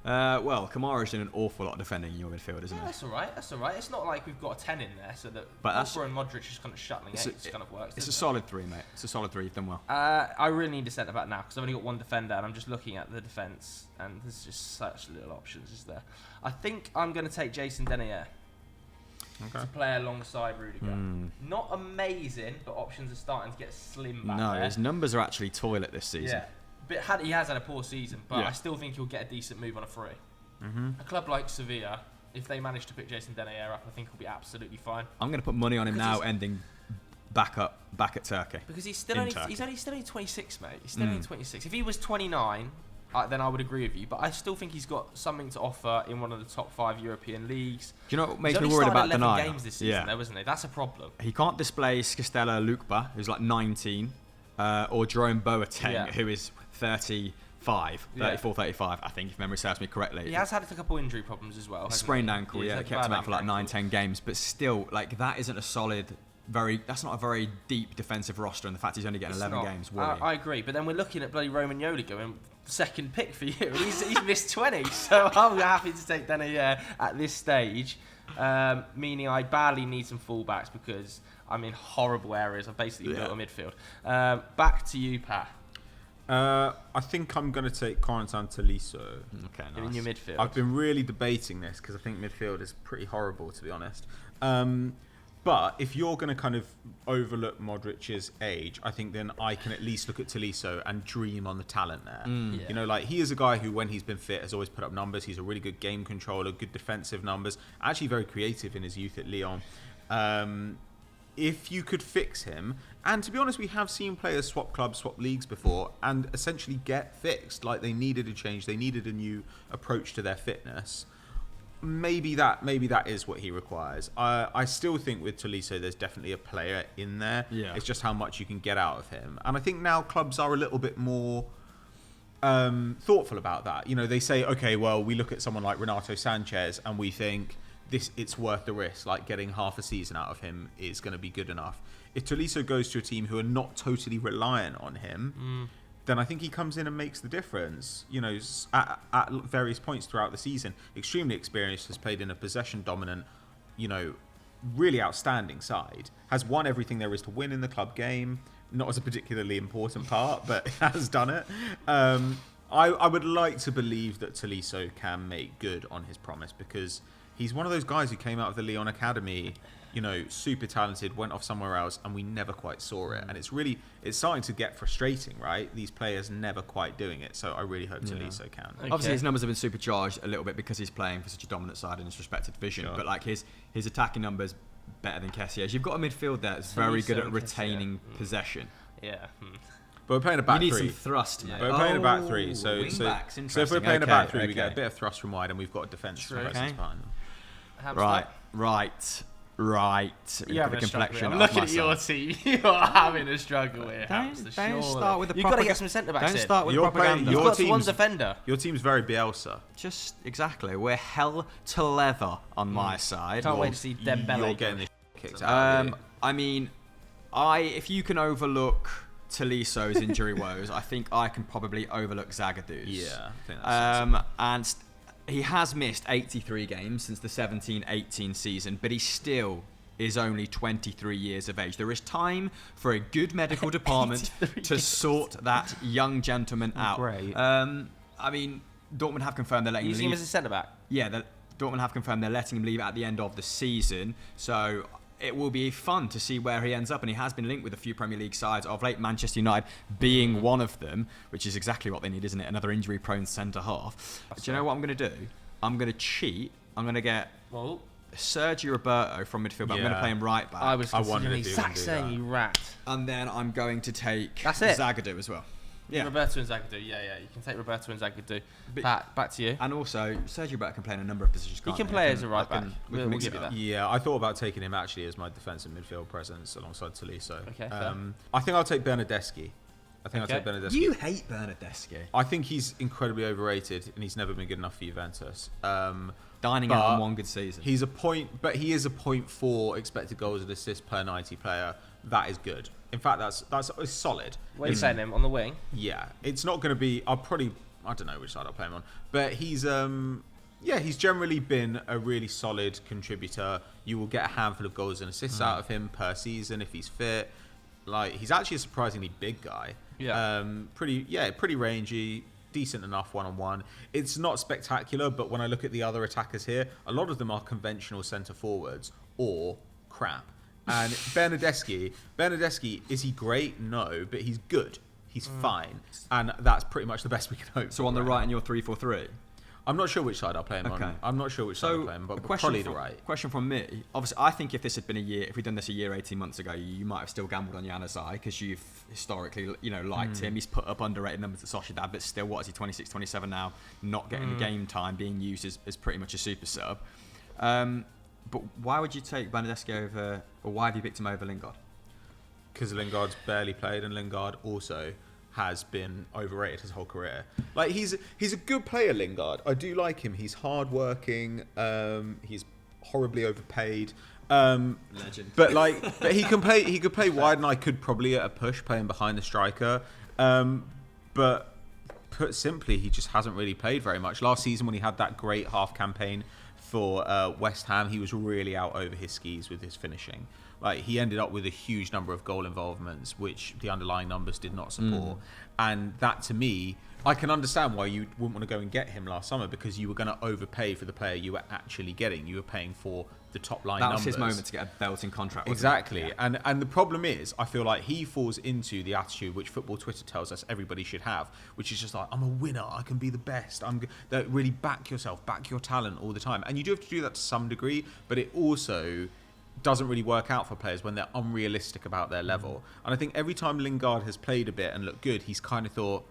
Well, Kamara's doing an awful lot of defending in your midfield, isn't he? That's all right. That's all right. It's not like we've got a 10 in there, so that Pogba and Modric just kind of shuttling it. It kind of works. It's a solid 3, mate. It's a solid 3. You've done well. I really need a centre back now because I've only got one defender, and I'm just looking at the defence, and there's just such little options, is there? I think I'm going to take Jason Denayer to play alongside Rudiger. Not amazing, but options are starting to get slim back there. His numbers are actually toilet this season. Yeah. But he has had a poor season, but I still think he'll get a decent move on a free. A club like Sevilla, if they manage to pick Jason Denayer up, I think he'll be absolutely fine. I'm going to put money on him now, ending back at Turkey. Because he's still only 26, mate. He's still only 26. If he was 29, then I would agree with you. But I still think he's got something to offer in one of the top 5 European leagues. Do you know what makes me worried about Denayer? Games this season, though, isn't he? That's a problem. He can't display Skistella Lukeba, who's like 19, or Jerome Boateng, who is 34, 35, I think, if memory serves me correctly. He has had a couple injury problems as well. Sprained ankle, kept him out for like 9-10 games. But still, like, that isn't a solid, that's not a very deep defensive roster, and the fact he's only getting 11 games. I agree, but then we're looking at bloody Romagnoli going second pick for you. He's missed 20, so I'm happy to take Denayer at this stage. Meaning I badly need some fullbacks because I'm in horrible areas. I've basically built a midfield. Back to you, Pat. I think I'm going to take Corentin Tolisso. Okay, nice. In your midfield. I've been really debating this because I think midfield is pretty horrible, to be honest. But if you're going to kind of overlook Modric's age, I think then I can at least look at Tolisso and dream on the talent there. You know, like, he is a guy who, when he's been fit, has always put up numbers. He's a really good game controller, good defensive numbers, actually very creative in his youth at Lyon. If you could fix him, and to be honest, we have seen players swap clubs, swap leagues before, and essentially get fixed. Like, they needed a change, they needed a new approach to their fitness. Maybe that is what he requires. I still think with Tolisso, there's definitely a player in there. Yeah. It's just how much you can get out of him. And I think now clubs are a little bit more thoughtful about that. You know, they say, okay, well, we look at someone like Renato Sanchez and we think it's worth the risk. Like, getting half a season out of him is going to be good enough. If Tolisso goes to a team who are not totally reliant on him, then I think he comes in and makes the difference. You know, at various points throughout the season, extremely experienced, has played in a possession-dominant, you know, really outstanding side, has won everything there is to win in the club game, not as a particularly important part, but has done it. I would like to believe that Tolisso can make good on his promise, because he's one of those guys who came out of the Lyon Academy, you know, super talented, went off somewhere else, and we never quite saw it. And it's starting to get frustrating, right? These players never quite doing it. So I really hope Tolisso can. Okay. Obviously, his numbers have been supercharged a little bit because he's playing for such a dominant side in his respective division. Sure. But like his attacking numbers better than Kessier's. You've got a midfield there that's very good at retaining possession. Yeah. But we're playing a back You need three. some thrust, mate. But we're playing a back three. So if we're playing a back three, we get a bit of thrust from wide, and we've got a defensive presence behind them. Right. You're having a struggle. I'm looking at your team. You're having a struggle here. Don't start with the You've got to get some centre backs in. Don't start with You're propaganda. playing- You've got one defender. Your team's very Bielsa. Just exactly. We're hell to leather on my side. Can't wait to see Dembele. You're getting the kicked out of you. I mean, if you can overlook Tolisso's injury woes, I think I can probably overlook Zagadu's. Yeah, I think that's and he has missed 83 games since the 17-18 season, but he still is only 23 years of age. There is time for a good medical department to sort that young gentleman out. Great. I mean, Dortmund have confirmed they're letting him Using him leave. as a centre back. Yeah, Dortmund have confirmed they're letting him leave at the end of the season. So it will be fun to see where he ends up. And he has been linked with a few Premier League sides of late, Manchester United being one of them, which is exactly what they need, isn't it? Another injury-prone centre-half. Do you know what I'm going to do? I'm going to cheat. I'm going to get Sergio Roberto from midfield, but I'm going to play him right back. I was wanted considering to do exact that. same, you rat. And then I'm going to take That's it. Zagadou as well. Yeah. Roberto and Zagadou. Yeah. You can take Roberto and Zagadou. Back to you. And also, Sergio Roberto can play in a number of positions. He Can't can he? play as a right back. We can We'll mix give it you up. that. Yeah, I thought about taking him actually as my defensive midfield presence alongside Tolisso. Okay, fair. I think I'll take Bernardeschi. I'll take Bernardeschi. You hate Bernardeschi. I think he's incredibly overrated, and he's never been good enough for Juventus. Dining out on one good season. He is a 0.4 expected goals and assists per 90 player. That is good. In fact, that's solid. Where are you saying him? On the wing? Yeah, it's not going to be. I don't know which side I'll play him on, but he's generally been a really solid contributor. You will get a handful of goals and assists out of him per season if he's fit. Like, he's actually a surprisingly big guy. Yeah. Pretty rangy, decent enough one-on-one. It's not spectacular, but when I look at the other attackers here, a lot of them are conventional centre forwards or crap. And Bernardeschi, is he great? No, but he's good. He's fine. And that's pretty much the best we can hope So for on the right right now. in your 3-4-3? I'm not sure which side I'll play him Okay. on. I'm not sure which side I'll play him, but probably the right. Question from me. Obviously, I think if this had been if we'd done this a year, 18 months ago, you might have still gambled on Januzaj because you've historically, liked him. He's put up underrated numbers at Sociedad, but still, what is he, 26, 27 now, not getting the game time, being used as pretty much a super sub. But why would you take Bernardeschi over, or why have you picked him over Lingard? Because Lingard's barely played, and Lingard also has been overrated his whole career. Like, he's a good player, Lingard. I do like him. He's hardworking. He's horribly overpaid. Legend. But he can play. He could play wide, and I could probably at a push play him behind the striker. But put simply, he just hasn't really played very much. Last season, when he had that great half campaign for West Ham, he was really out over his skis with his finishing. Like, he ended up with a huge number of goal involvements, which the underlying numbers did not support. And that, to me, I can understand why you wouldn't want to go and get him last summer, because you were going to overpay for the player you were actually getting. You were paying for the top line numbers. That was his moment to get a belting contract. Exactly. Yeah. And the problem is, I feel like he falls into the attitude which football Twitter tells us everybody should have, which is just like, I'm a winner, I can be the best. That really back yourself, back your talent all the time. And you do have to do that to some degree, but it also doesn't really work out for players when they're unrealistic about their level. And I think every time Lingard has played a bit and looked good, he's kind of thought,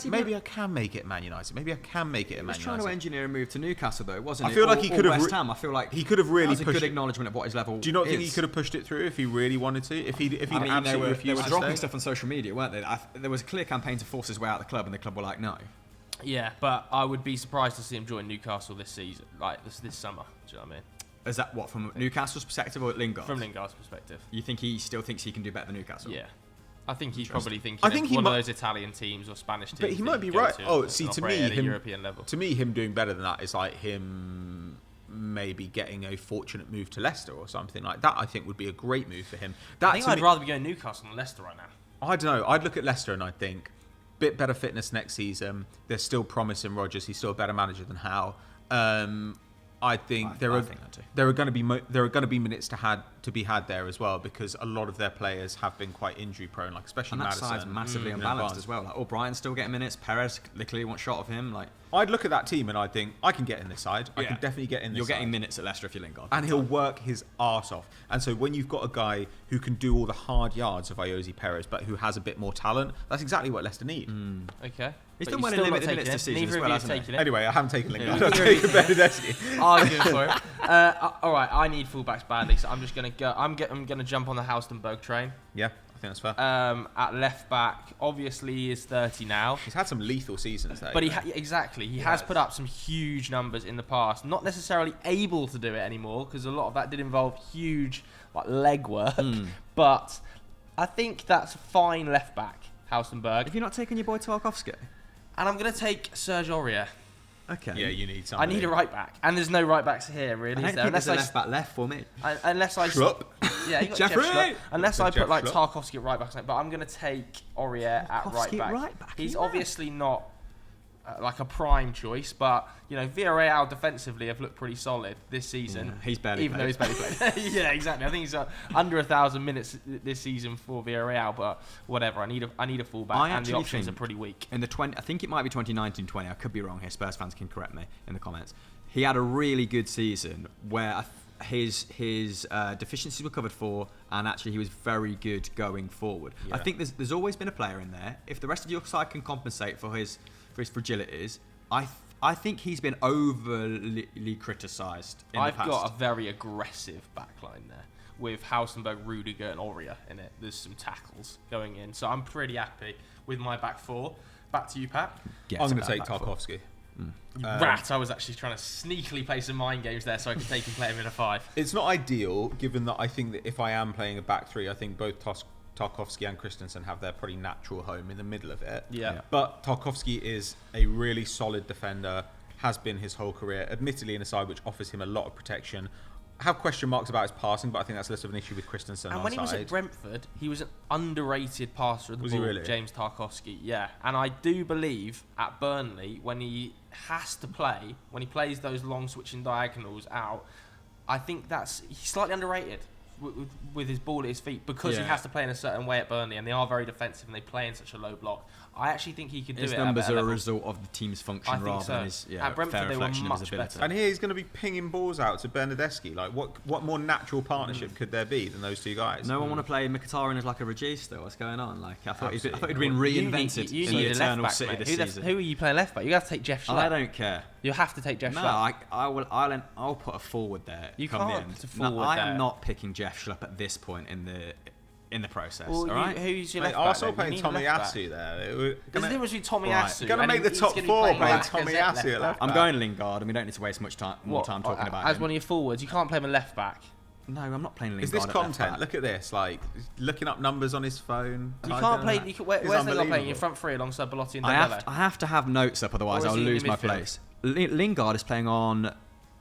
maybe I can make it at Man United. Maybe I can make it at Man United. He was trying to engineer a move to Newcastle, though, wasn't he? I feel like he could have. West Ham. I feel like he could have really that was pushed a good acknowledgement of what his level. Do you not think is. he could have pushed it through if he really wanted to? If he absolutely they were refused to dropping stay? stuff on social media, weren't they? There was a clear campaign to force his way out of the club, and the club were like, no. Yeah, but I would be surprised to see him join Newcastle this season, like this summer. Do you know what I mean? Is that what, from Newcastle's perspective or Lingard? From Lingard's perspective. You think he still thinks he can do better than Newcastle? Yeah. I think he's probably thinking I think of he one might- of those Italian teams or Spanish teams. But he that might you be go right. to See, and to operate me, at a him European level. To me, him doing better than that is like him maybe getting a fortunate move to Leicester or something like that. I think would be a great move for him. I think I'd rather be going Newcastle than Leicester right now. I don't know. I'd look at Leicester and I'd think, bit better fitness next season. There's still promise in Rodgers. He's still a better manager than Howe. I think there are going to be minutes to be had there as well, because a lot of their players have been quite injury prone, like especially and that Maddison. side's massively unbalanced as well. Like O'Brien's still getting minutes. Perez clearly wants shot of him. Like I'd look at that team and I think I can get in this side. I can definitely get in this You're side. getting minutes at Leicester if you're Lingard. And he'll work his arse off. And so when you've got a guy who can do all the hard yards of Ayoze Perez, but who has a bit more talent, that's exactly what Leicester need. Okay. He's But done you're well in still not limited taking minutes it. this season Neither as of well, you have hasn't he? taken it. Anyway, I haven't taken Lingard. Yeah. I've taken Bernadeschi. Arguing for it. All right, I need fullbacks badly, so I'm just gonna go. I'm gonna jump on the Haustenberg train. Yeah, I think that's fair. At left back, obviously he is 30 now. He's had some lethal seasons there. But he has put up some huge numbers in the past. Not necessarily able to do it anymore, because a lot of that did involve huge legwork. But I think that's fine left back, Haustenberg. Have you not taken your boy Tarkovsky? And I'm going to take Serge Aurier. Okay. Yeah, you need I somebody. need a right back, and there's no right backs here really. I Is don't there? think there's a left back left for me. Unless I Schlupp. Yeah, you got Jeffrey! Jeff Schlupp. Unless I Jeff put like Schlupp. Tarkovsky at right back, but I'm going to take Aurier at right Tarkovsky back. at right back, He's yeah. obviously not like a prime choice, but Villarreal defensively have looked pretty solid this season. Yeah, he's barely even played. though he's barely played. Yeah, exactly. I think he's under 1,000 minutes this season for Villarreal, but whatever. I need a fullback, I and the actually options are think pretty weak. In the I think it might be 2019-20. I could be wrong here. Spurs fans can correct me in the comments. He had a really good season where his deficiencies were covered for, and actually he was very good going forward. Yeah. I think there's always been a player in there. If the rest of your side can compensate for his fragilities, I think he's been overly criticised in the past. I've got a very aggressive backline there with Hausenberg, Rudiger, and Aurier in it. There's some tackles going in, so I'm pretty happy with my back four. Back to you, Pat. Yes, I'm going to about take that four. Tarkovsky. You rat! I was actually trying to sneakily play some mind games there so I could take and play him in a 5. It's not ideal, given that I think that if I am playing a back three, I think both Tarkovsky and Christensen have their pretty natural home in the middle of it. Yeah. But Tarkovsky is a really solid defender, has been his whole career, admittedly in a side which offers him a lot of protection. I have question marks about his passing, but I think that's less of an issue with Christensen And on when he was side. at Brentford, he was an underrated passer of the Was he ball, really? James Tarkovsky. Yeah, and I do believe at Burnley, when he has to play, when he plays those long switching diagonals out, I think he's slightly underrated with his ball at his feet, because he has to play in a certain way at Burnley, and they are very defensive and they play in such a low block. I actually think he could do His it. numbers at a are a level. result of the team's function I think rather so. than his At Brentford, fair they were reflection of his much ability. better. And here he's going to be pinging balls out to Bernadeschi. Like, what more natural partnership could there be than those two guys? No one want to play Mkhitaryan as like a regista. What's going on? Like I thought he'd been You reinvented need in the a Eternal left City back, this mate. season. Who are you playing left back? You have to take Jeff Schlupp. I don't care. You have to take Jeff No, Schlupp. I'll put a forward there. You come can't the put a end. forward I there. am not picking Jeff Schlupp at this point in the process. Well, all right. who's your Mate, left back? Arsenal then? You playing need a left back. Tomiyasu there. There's a difference between Tommy Right. Asu. Gonna and make the he's top gonna be four playing playing Lacazette Tommy left Asu at back. left I'm back. going Lingard, and we don't need to waste more time What, talking about as him. one of your forwards, you can't play him a left back. No, I'm not playing Lingard. Is this at left content? back. Look at this. Like, looking up numbers on his phone. You typing can't play. that. Where's It's Lingard playing? unbelievable. Your front three alongside Belotti and I Dembele. have to have notes up, otherwise Or is I'll he in lose the my midfield? place. Lingard is playing on.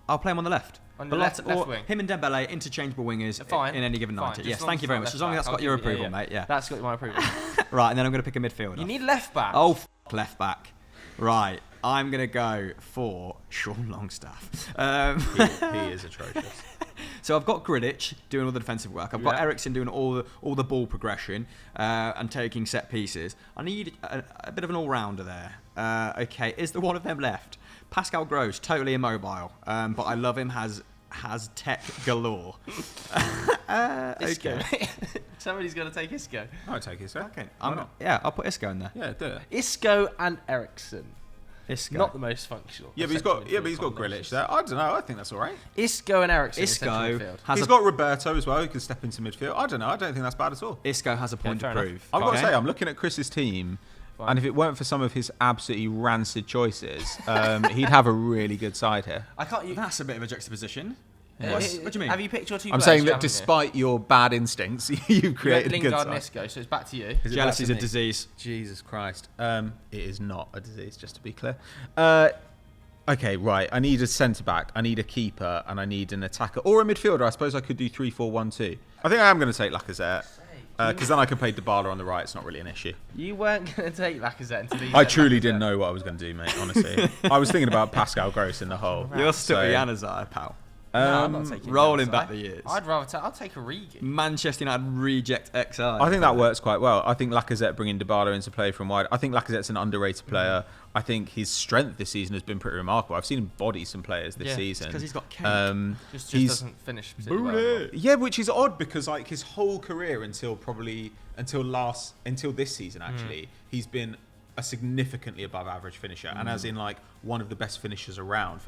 I'll play him on the left. On the left or wing. Him and Dembele, interchangeable wingers Fine. in any given Fine. night. Just Yes, as thank you very long much. as As long as it's that's not got your left back. approval, mate. Yeah. That's got my approval. Right, and then I'm going to pick a midfielder. You need left back. Oh, left back. Right, I'm going to go for Sean Longstaff. He is atrocious. So I've got Grilic doing all the defensive work. I've got Yeah. Eriksen doing all the ball progression and taking set pieces. I need a bit of an all-rounder there. Okay, is there one of them left? Pascal Gross, totally immobile, but I love him. Has tech galore. Isco. Somebody's going to take Isco. I'll take his. Okay, Why not? I'll put Isco in there. Yeah, do it. Isco and Ericsson. Isco. Not the most functional. Yeah, but he's got Grealish there. I don't know. I think that's all right. Isco and Ericsson. in central Isco midfield. has He's got Roberto as well, who can step into midfield. I don't know. I don't think that's bad at all. Isco has a point fair to enough. prove. I've got to Okay? say, I'm looking at Chris's team, Fine. and if it weren't for some of his absolutely rancid choices, he'd have a really good side here. I can't. That's a bit of a juxtaposition. What do you mean? Have you picked your two I'm players? saying You that haven't you? despite your bad instincts, you've created a good Lingard and side. Isco, so it's back to you. Is it Jealousy's a back to me? disease. Jesus Christ. It is not a disease, just to be clear. Okay, right. I need a centre-back, I need a keeper, and I need an attacker. Or a midfielder. I suppose I could do 3-4-1-2. I think I am going to take Lacazette. Because then I can play Dybala on the right. It's not really an issue. You weren't going to take Lacazette until he I said truly Lacazette. didn't know what I was going to do, mate, honestly. I was thinking about Pascal Gross in the hole. You're still So- a Januzaj, pal. No, I'm not taking rolling Januzaj. back the years. I'll take Origi. Manchester United reject XI. I think that works quite well. I think Lacazette bringing Dybala into play from wide. I think Lacazette's an underrated player. I think his strength this season has been pretty remarkable. I've seen him body some players this season. because he's got cake. Just he's- doesn't finish particularly well. Yeah, which is odd because like his whole career until this season actually, he's been a significantly above average finisher, and as in like one of the best finishers around.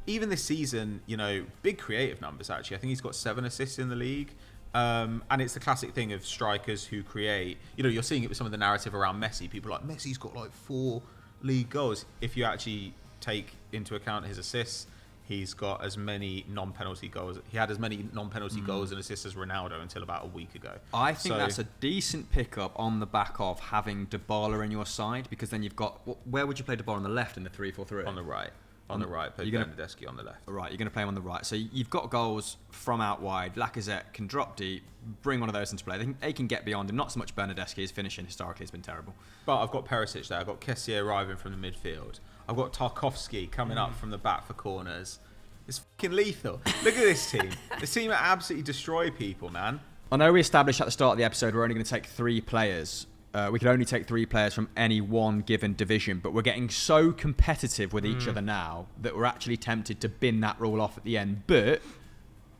Even this season, you know, big creative numbers actually. I think he's got 7 assists in the league. And it's the classic thing of strikers who create. You know, you're seeing it with some of the narrative around Messi. People are like, Messi's got like 4 league goals. If you actually take into account his assists, he's got as many non-penalty goals. He had as many non-penalty goals and assists as Ronaldo until about a week ago. I think that's a decent pickup on the back of having Dybala in your side, because then you've got... Where would you play Dybala on the left in the 3-4-3? On the right. On the right, play Bernardeschi on the left. Right, you're going to play him on the right. So you've got goals from out wide. Lacazette can drop deep, bring one of those into play. They can get beyond him. Not so much Bernardeschi. His finishing historically has been terrible. But I've got Perisic there. I've got Kessie arriving from the midfield. I've got Tarkovsky coming up from the back for corners. It's fucking lethal. Look at this team. This team absolutely destroy people, man. I know we established at the start of the episode we're only going to take 3 players. We could only take 3 players from any one given division, but we're getting so competitive with each other now that we're actually tempted to bin that rule off at the end. But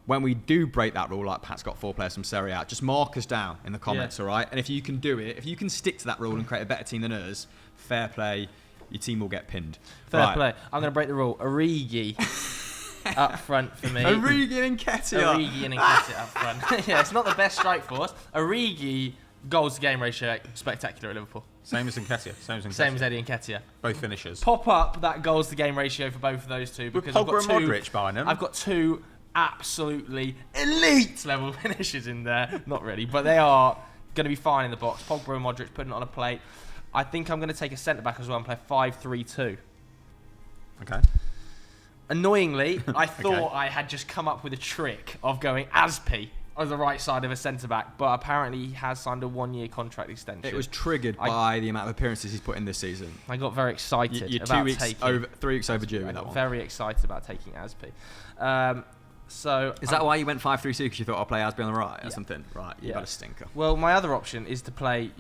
when we do break that rule, like Pat's got 4 players from Serie A, just mark us down in the comments, all right? And if you can do it, if you can stick to that rule and create a better team than us, fair play, your team will get pinned. Fair play. I'm going to break the rule. Origi up front for me. Origi and Nketiah. Origi and Nketiah up front. Yeah, it's not the best strike force. Origi, goals to game ratio, spectacular at Liverpool. Same as Nketiah. Same as Eddie Nketiah. Both finishers. Pop up that goals to game ratio for both of those two, With because Pogba I've got and Modric behind them. I've got 2 absolutely elite level finishers in there. Not really, but they are going to be fine in the box. Pogba and Modric putting it on a plate. I think I'm going to take a centre back as well and play 5-3-2. Okay. Annoyingly, I thought I had just come up with a trick of going Aspi on the right side of a centre back, but apparently he has signed a 1-year contract extension. It was triggered by the amount of appearances he's put in this season. I got very excited. You're about 2 weeks taking, over, 3 weeks overdue I with that got one. very excited about taking Aspi. So Is that why you went 5-3-2? Because you thought I'll play Asby on the right or Yeah. something? Right, you Yeah. got a stinker. Well, my other option is to play,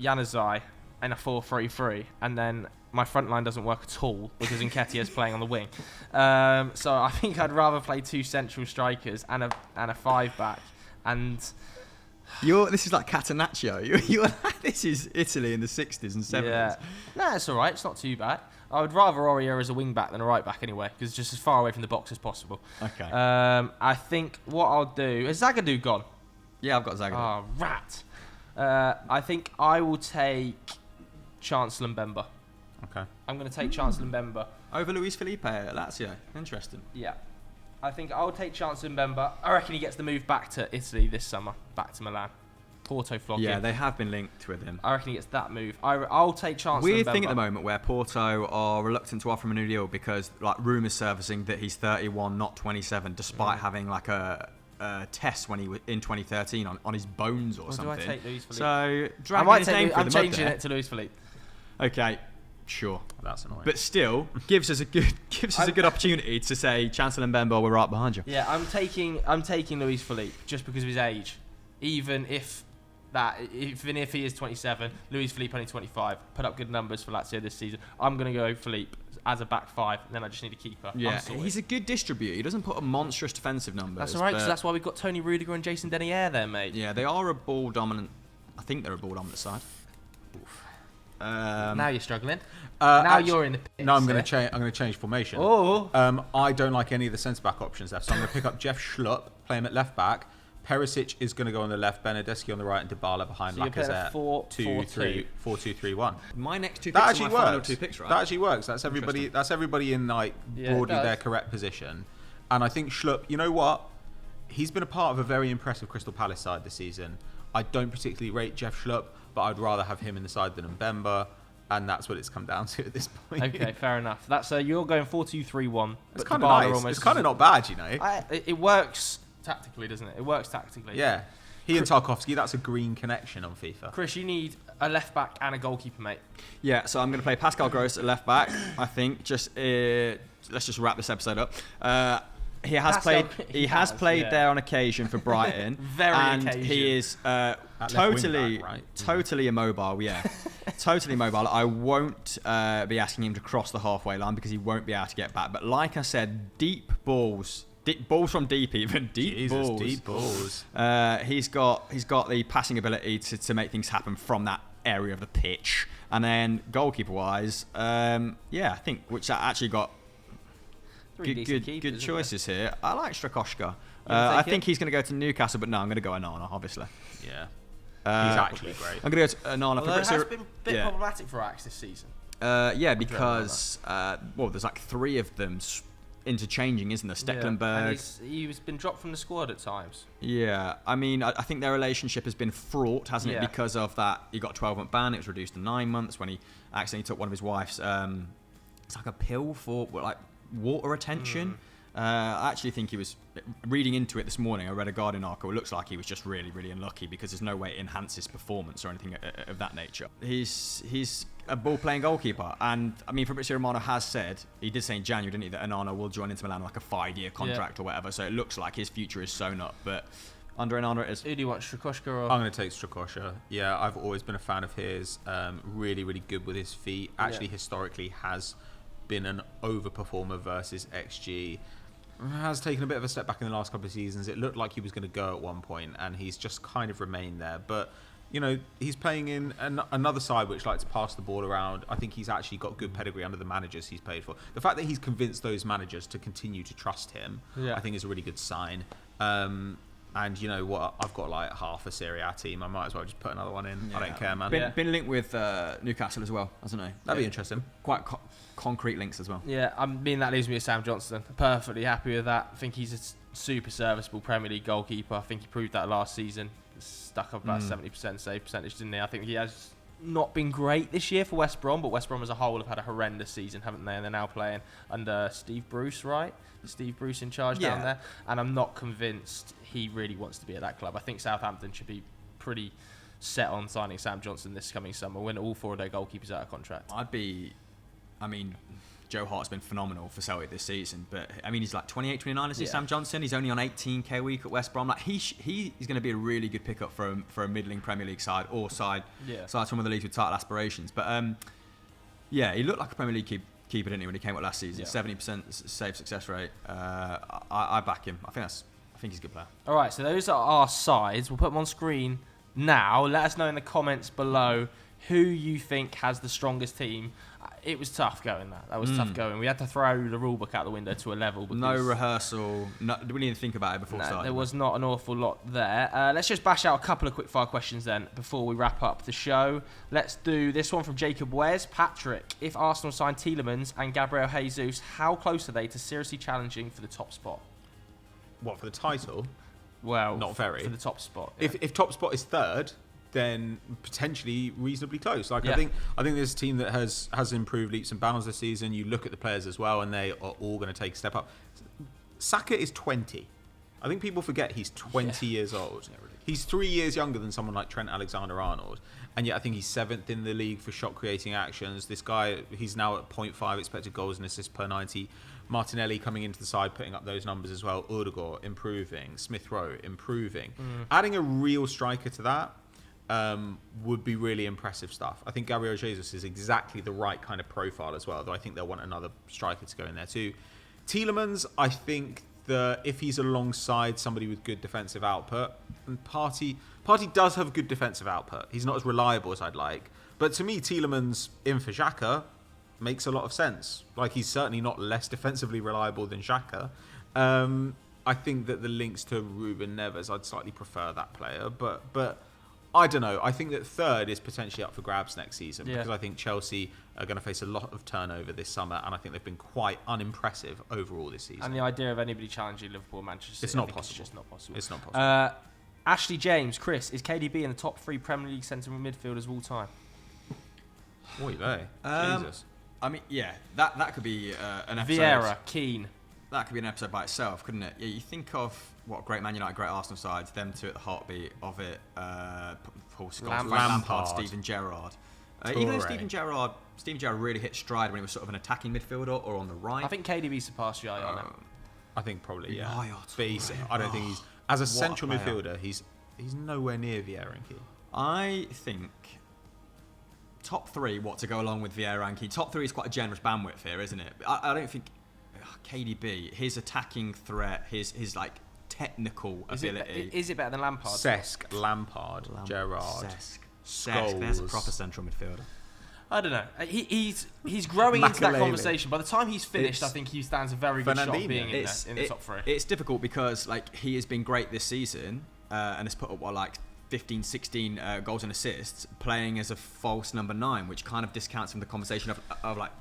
Januzaj in a 4-3-3, and then my front line doesn't work at all because Nketiah's playing on the wing. So I think I'd rather play 2 central strikers and a 5 back. And This is like Catenaccio. You're this is Italy in the 60s and 70s. yeah, no, it's all right. It's not too bad. I would rather Aurier as a wing back than a right back anyway, because it's just as far away from the box as possible. Okay. I think what I'll do is Zagadou gone. Yeah, I've got Zagadou. Oh, rat. I think I will take Chancellor Mbemba. Okay. I'm going to take Chancellor Mbemba. Over Luis Felipe at Lazio. Interesting. Yeah. I think I'll take Chancellor Mbemba. I reckon he gets the move back to Italy this summer, back to Milan. Porto flogging. Yeah, they have been linked with him. I reckon he gets that move. I'll take Chancellor Weird Mbemba. thing at the moment where Porto are reluctant to offer him a new deal because like rumours surfacing that he's 31, not 27, despite having like a test when he was in 2013 on his bones or something. Do I take Luis Felipe? So I dragging might his take name Luis, through I'm the mud changing there. it to Luis Felipe. Okay, sure. That's annoying. But still, gives us a good opportunity to say Chancellor Mbemba, we're right behind you. Yeah, I'm taking Luis Felipe just because of his age. Even if he is 27, Luis Felipe only 25, put up good numbers for Lazio this season. I'm going to go Felipe as a back 5, and then I just need a keeper. Yeah, he's a good distributor. He doesn't put a monstrous defensive numbers. That's all right, because but- that's why we've got Tony Rudiger and Jason Denier there, mate. Yeah, they are a ball dominant. I think they're a ball dominant side. Now you're struggling. Actually, You're in the pits. No, I'm going to change formation. Oh. I don't like any of the centre back options left, so I'm going to pick up Jeff Schlupp, play him at left back. Perisic is going to go on the left, Bernardeschi on the right, and Dybala behind So you're playing a Lacazette. 4-2-3-1. My next 2 That picks actually are my final works. 2 picks, right? That actually works. That's everybody. That's everybody in like Yeah, it broadly does. their correct position. And I think Schlupp. You know what? He's been a part of a very impressive Crystal Palace side this season. I don't particularly rate Jeff Schlupp, but I'd rather have him in the side than Mbemba, and that's what it's come down to at this point. Okay, fair enough. That's you're going 4-2-3-1. It's kind of nice. It's kind of not bad, you know. It works tactically, doesn't it? It works tactically. Yeah. He and Tarkowski, that's a green connection on FIFA. Chris, you need a left back and a goalkeeper, mate. Yeah, so I'm going to play Pascal Gross at left back. I think let's just wrap this episode up. He has played there on occasion for Brighton. Occasion. He is totally immobile. Yeah, totally immobile. I won't be asking him to cross the halfway line because he won't be able to get back. But like I said, deep balls from deep, even deep balls. He's got the passing ability to make things happen from that area of the pitch. And then goalkeeper wise, I think which I actually got good choices here. I like Strakoschka. I think he's going to go to Newcastle, but no, I'm going to go Onana, obviously. Yeah, he's actually great. I'm going to go to Onana. Although it has been a bit problematic for Ajax this season. Because there's like 3 of them interchanging, isn't there? Stecklenburg. And he's been dropped from the squad at times. Yeah, I mean, I think their relationship has been fraught, hasn't it? Because of that, he got a 12-month ban. It was reduced to 9 months when he accidentally took one of his wife's. It's like a pill for like water retention. I actually think he was reading into it this morning. I read a Guardian article. It looks like he was just really, really unlucky because there's no way it enhances performance or anything of that nature. He's a ball-playing goalkeeper, and I mean, Fabrizio Romano has said, he did say in January, didn't he, that Onana will join Inter Milan on like a 5-year contract or whatever. So it looks like his future is sewn up. But under Onana, it is. Who do you want, Strakoschka or? I'm going to take Strakoschka. Yeah, I've always been a fan of his. Really, really good with his feet. Actually, historically has been an overperformer versus XG. Has taken a bit of a step back in the last couple of seasons. It looked like he was going to go at one point, and he's just kind of remained there. But, you know, he's playing in another side which likes to pass the ball around. I think he's actually got good pedigree under the managers he's played for. The fact that he's convinced those managers to continue to trust him, I think is a really good sign. And you know what? I've got like half a Serie A team. I might as well just put another one in. I don't care, man. Been linked with Newcastle as well, hasn't he? That'd be interesting. Quite concrete links as well. Yeah, I mean, that leaves me with Sam Johnstone. Perfectly happy with that. I think he's a super serviceable Premier League goalkeeper. I think he proved that last season. Stuck up about 70% save percentage, didn't he? I think he has not been great this year for West Brom, but West Brom as a whole have had a horrendous season, haven't they? And they're now playing under Steve Bruce, right? Steve Bruce in charge down there. And I'm not convinced he really wants to be at that club. I think Southampton should be pretty set on signing Sam Johnstone this coming summer when all 4 of their goalkeepers are out of contract. Joe Hart's been phenomenal for Celtic this season, but I mean, he's like 28, 29, is he, Sam Johnstone? He's only on 18k a week at West Brom. Like he's going to be a really good pickup for a middling Premier League side or side from one of the leagues with title aspirations. But he looked like a Premier League keeper, didn't he, when he came up last season? 70% save success rate. I back him. I think he's a good player. All right, so those are our sides. We'll put them on screen now. Let us know in the comments below who you think has the strongest team. It was tough going that was tough going. We had to throw the rule book out the window to a level. No rehearsal. We didn't even think about it before starting. There was not an awful lot there. Let's just bash out a couple of quick-fire questions then before we wrap up the show. Let's do this one from Jacob Wes. Patrick, if Arsenal sign Tielemans and Gabriel Jesus, how close are they to seriously challenging for the top spot? What, for the title? Well, not very. For the top spot. Yeah. If top spot is third, then potentially reasonably close. I think there's a team that has improved leaps and bounds this season. You look at the players as well, and they are all going to take a step up. Saka is 20. I think people forget he's 20 years old. He's 3 years younger than someone like Trent Alexander-Arnold, and yet I think he's 7th in the league for shot-creating actions. This guy, he's now at 0.5 expected goals and assists per 90. Martinelli coming into the side, putting up those numbers as well. Odegaard improving. Smith Rowe improving. Adding a real striker to that would be really impressive stuff. I think Gabriel Jesus is exactly the right kind of profile as well, though I think they'll want another striker to go in there too. Tielemans, I think that if he's alongside somebody with good defensive output, and Partey does have good defensive output. He's not as reliable as I'd like. But to me, Tielemans in for Xhaka makes a lot of sense. Like, he's certainly not less defensively reliable than Xhaka. I think that the links to Ruben Neves, I'd slightly prefer that player, but I don't know. I think that third is potentially up for grabs next season because I think Chelsea are going to face a lot of turnover this summer, and I think they've been quite unimpressive overall this season. And the idea of anybody challenging Liverpool or Manchester City, it's not possible. It's just not possible. It's not possible. Ashley James, Chris, is KDB in the top 3 Premier League centre midfielders of all time? Oy vey. Jesus. I mean, that could be an episode. Vieira, Keane. That could be an episode by itself, couldn't it? Yeah, you think of what a great Man United, great Arsenal sides. Them two at the heartbeat of it. Paul Scholes, Frank Lampard. Lampard, Steven Gerrard. Even though Steven Gerrard really hit stride when he was sort of an attacking midfielder or on the right. I think KDB surpassed Yaya on it. I think probably, yeah. Yaya But I don't think he's... As a central midfielder, he's nowhere near Vieira and Key. I think top three, what to go along with Vieira and Key. Top three is quite a generous bandwidth here, isn't it? I don't think KDB, his attacking threat, his like technical ability. Is it better than Lampard? Cesc, Lampard, Gerrard. Cesc, there's a proper central midfielder. I don't know. He's growing into that Makelele. conversation. By the time he's finished, I think he stands a very good shot of Fernandinho. being in the top three. It's difficult because like he has been great this season and has put up 15, 16 goals and assists, playing as a false number 9, which kind of discounts from the conversation of like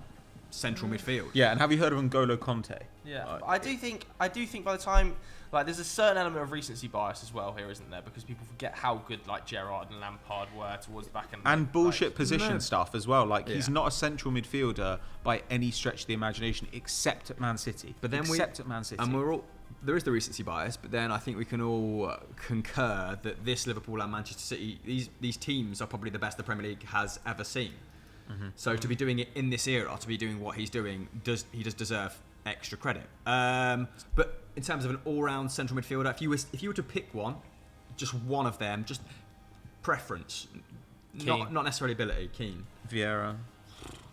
central midfield. Yeah, and have you heard of N'Golo Conte? Yeah, I do think by the time, like, there's a certain element of recency bias as well here, isn't there? Because people forget how good like Gerrard and Lampard were towards the back end. And bullshit position stuff as well. Like, he's Yeah. not a central midfielder by any stretch of the imagination, except at Man City. But then at Man City. And we're all, there is the recency bias, but then I think we can all concur that this Liverpool and Manchester City, these teams are probably the best the Premier League has ever seen. Mm-hmm. So to be doing it in this era, to be doing what he's doing, he does deserve extra credit. But in terms of an all-round central midfielder, if you were to pick one, just one of them, just preference, not necessarily ability, Keane. Vieira.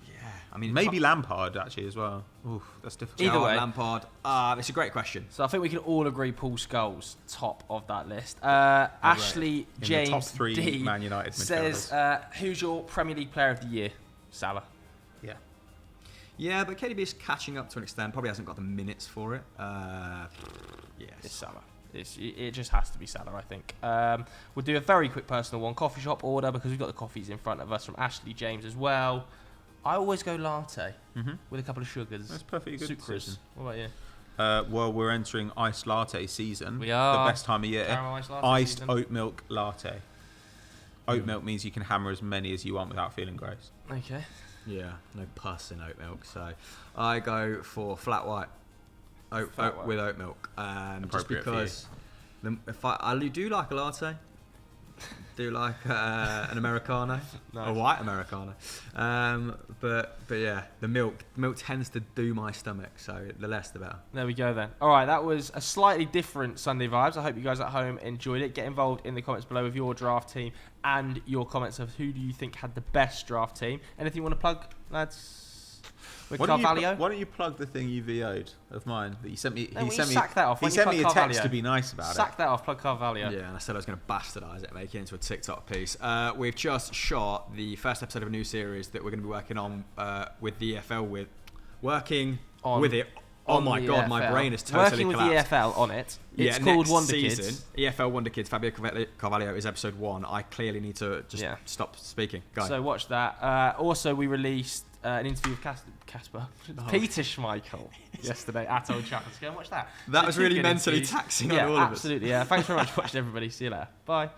Yeah, I mean Maybe Lampard, actually, as well. Oof, that's difficult. Either way. Lampard. It's a great question. So I think we can all agree Paul Scholes top of that list. Ashley In James the top 3 D Man United says, midfielders. who's your Premier League Player of the Year? Salah. Yeah. Yeah, but KDB is catching up to an extent. Probably hasn't got the minutes for it. Yes. It's Salah. It just has to be Salah, I think. We'll do a very quick personal one. Coffee shop order, because we've got the coffees in front of us, from Ashley James as well. I always go latte with a couple of sugars. That's perfectly good Sucrose. decision. What about you? Well, we're entering iced latte season. We are. The best time of year. Caramel iced latte Iced season. oat milk latte. Oat milk means you can hammer as many as you want without feeling gross. Okay. Yeah, no pus in oat milk. So I go for flat white. Flat white. With oat milk. Just Appropriate for because if I do like a latte. Do like an Americano, Nice. a white Americano, but yeah, the milk tends to do my stomach, so the less the better. There we go then. All right, that was a slightly different Sunday Vibes. I hope you guys at home enjoyed it. Get involved in the comments below with your draft team and your comments of who do you think had the best draft team. Anything you want to plug, lads? With Carvalho? Why don't you plug the thing you VO'd of mine that you sent me? No, sack that off. He When you sent plug me a text Carvalho. to be nice about Sack that off, plug Carvalho. Yeah, and I said I was going to bastardise it, make it into a TikTok piece. We've just shot the first episode of a new series that we're going to be working on with the EFL with it. Oh my god, EFL. my brain is totally Working collapsed. with the EFL on it. Yeah, It's called next Wonder season, Kids. EFL Wonder Kids. Fabio Carvalho is episode 1. I clearly need to just stop speaking. Go. So watch that. Also, we released an interview with Peter Schmeichel yesterday at Old Trafford. So go and watch that. That So was two really good mentally interviews. taxing on all of us. Absolutely. Yeah. Thanks very much for watching, everybody. See you later. Bye.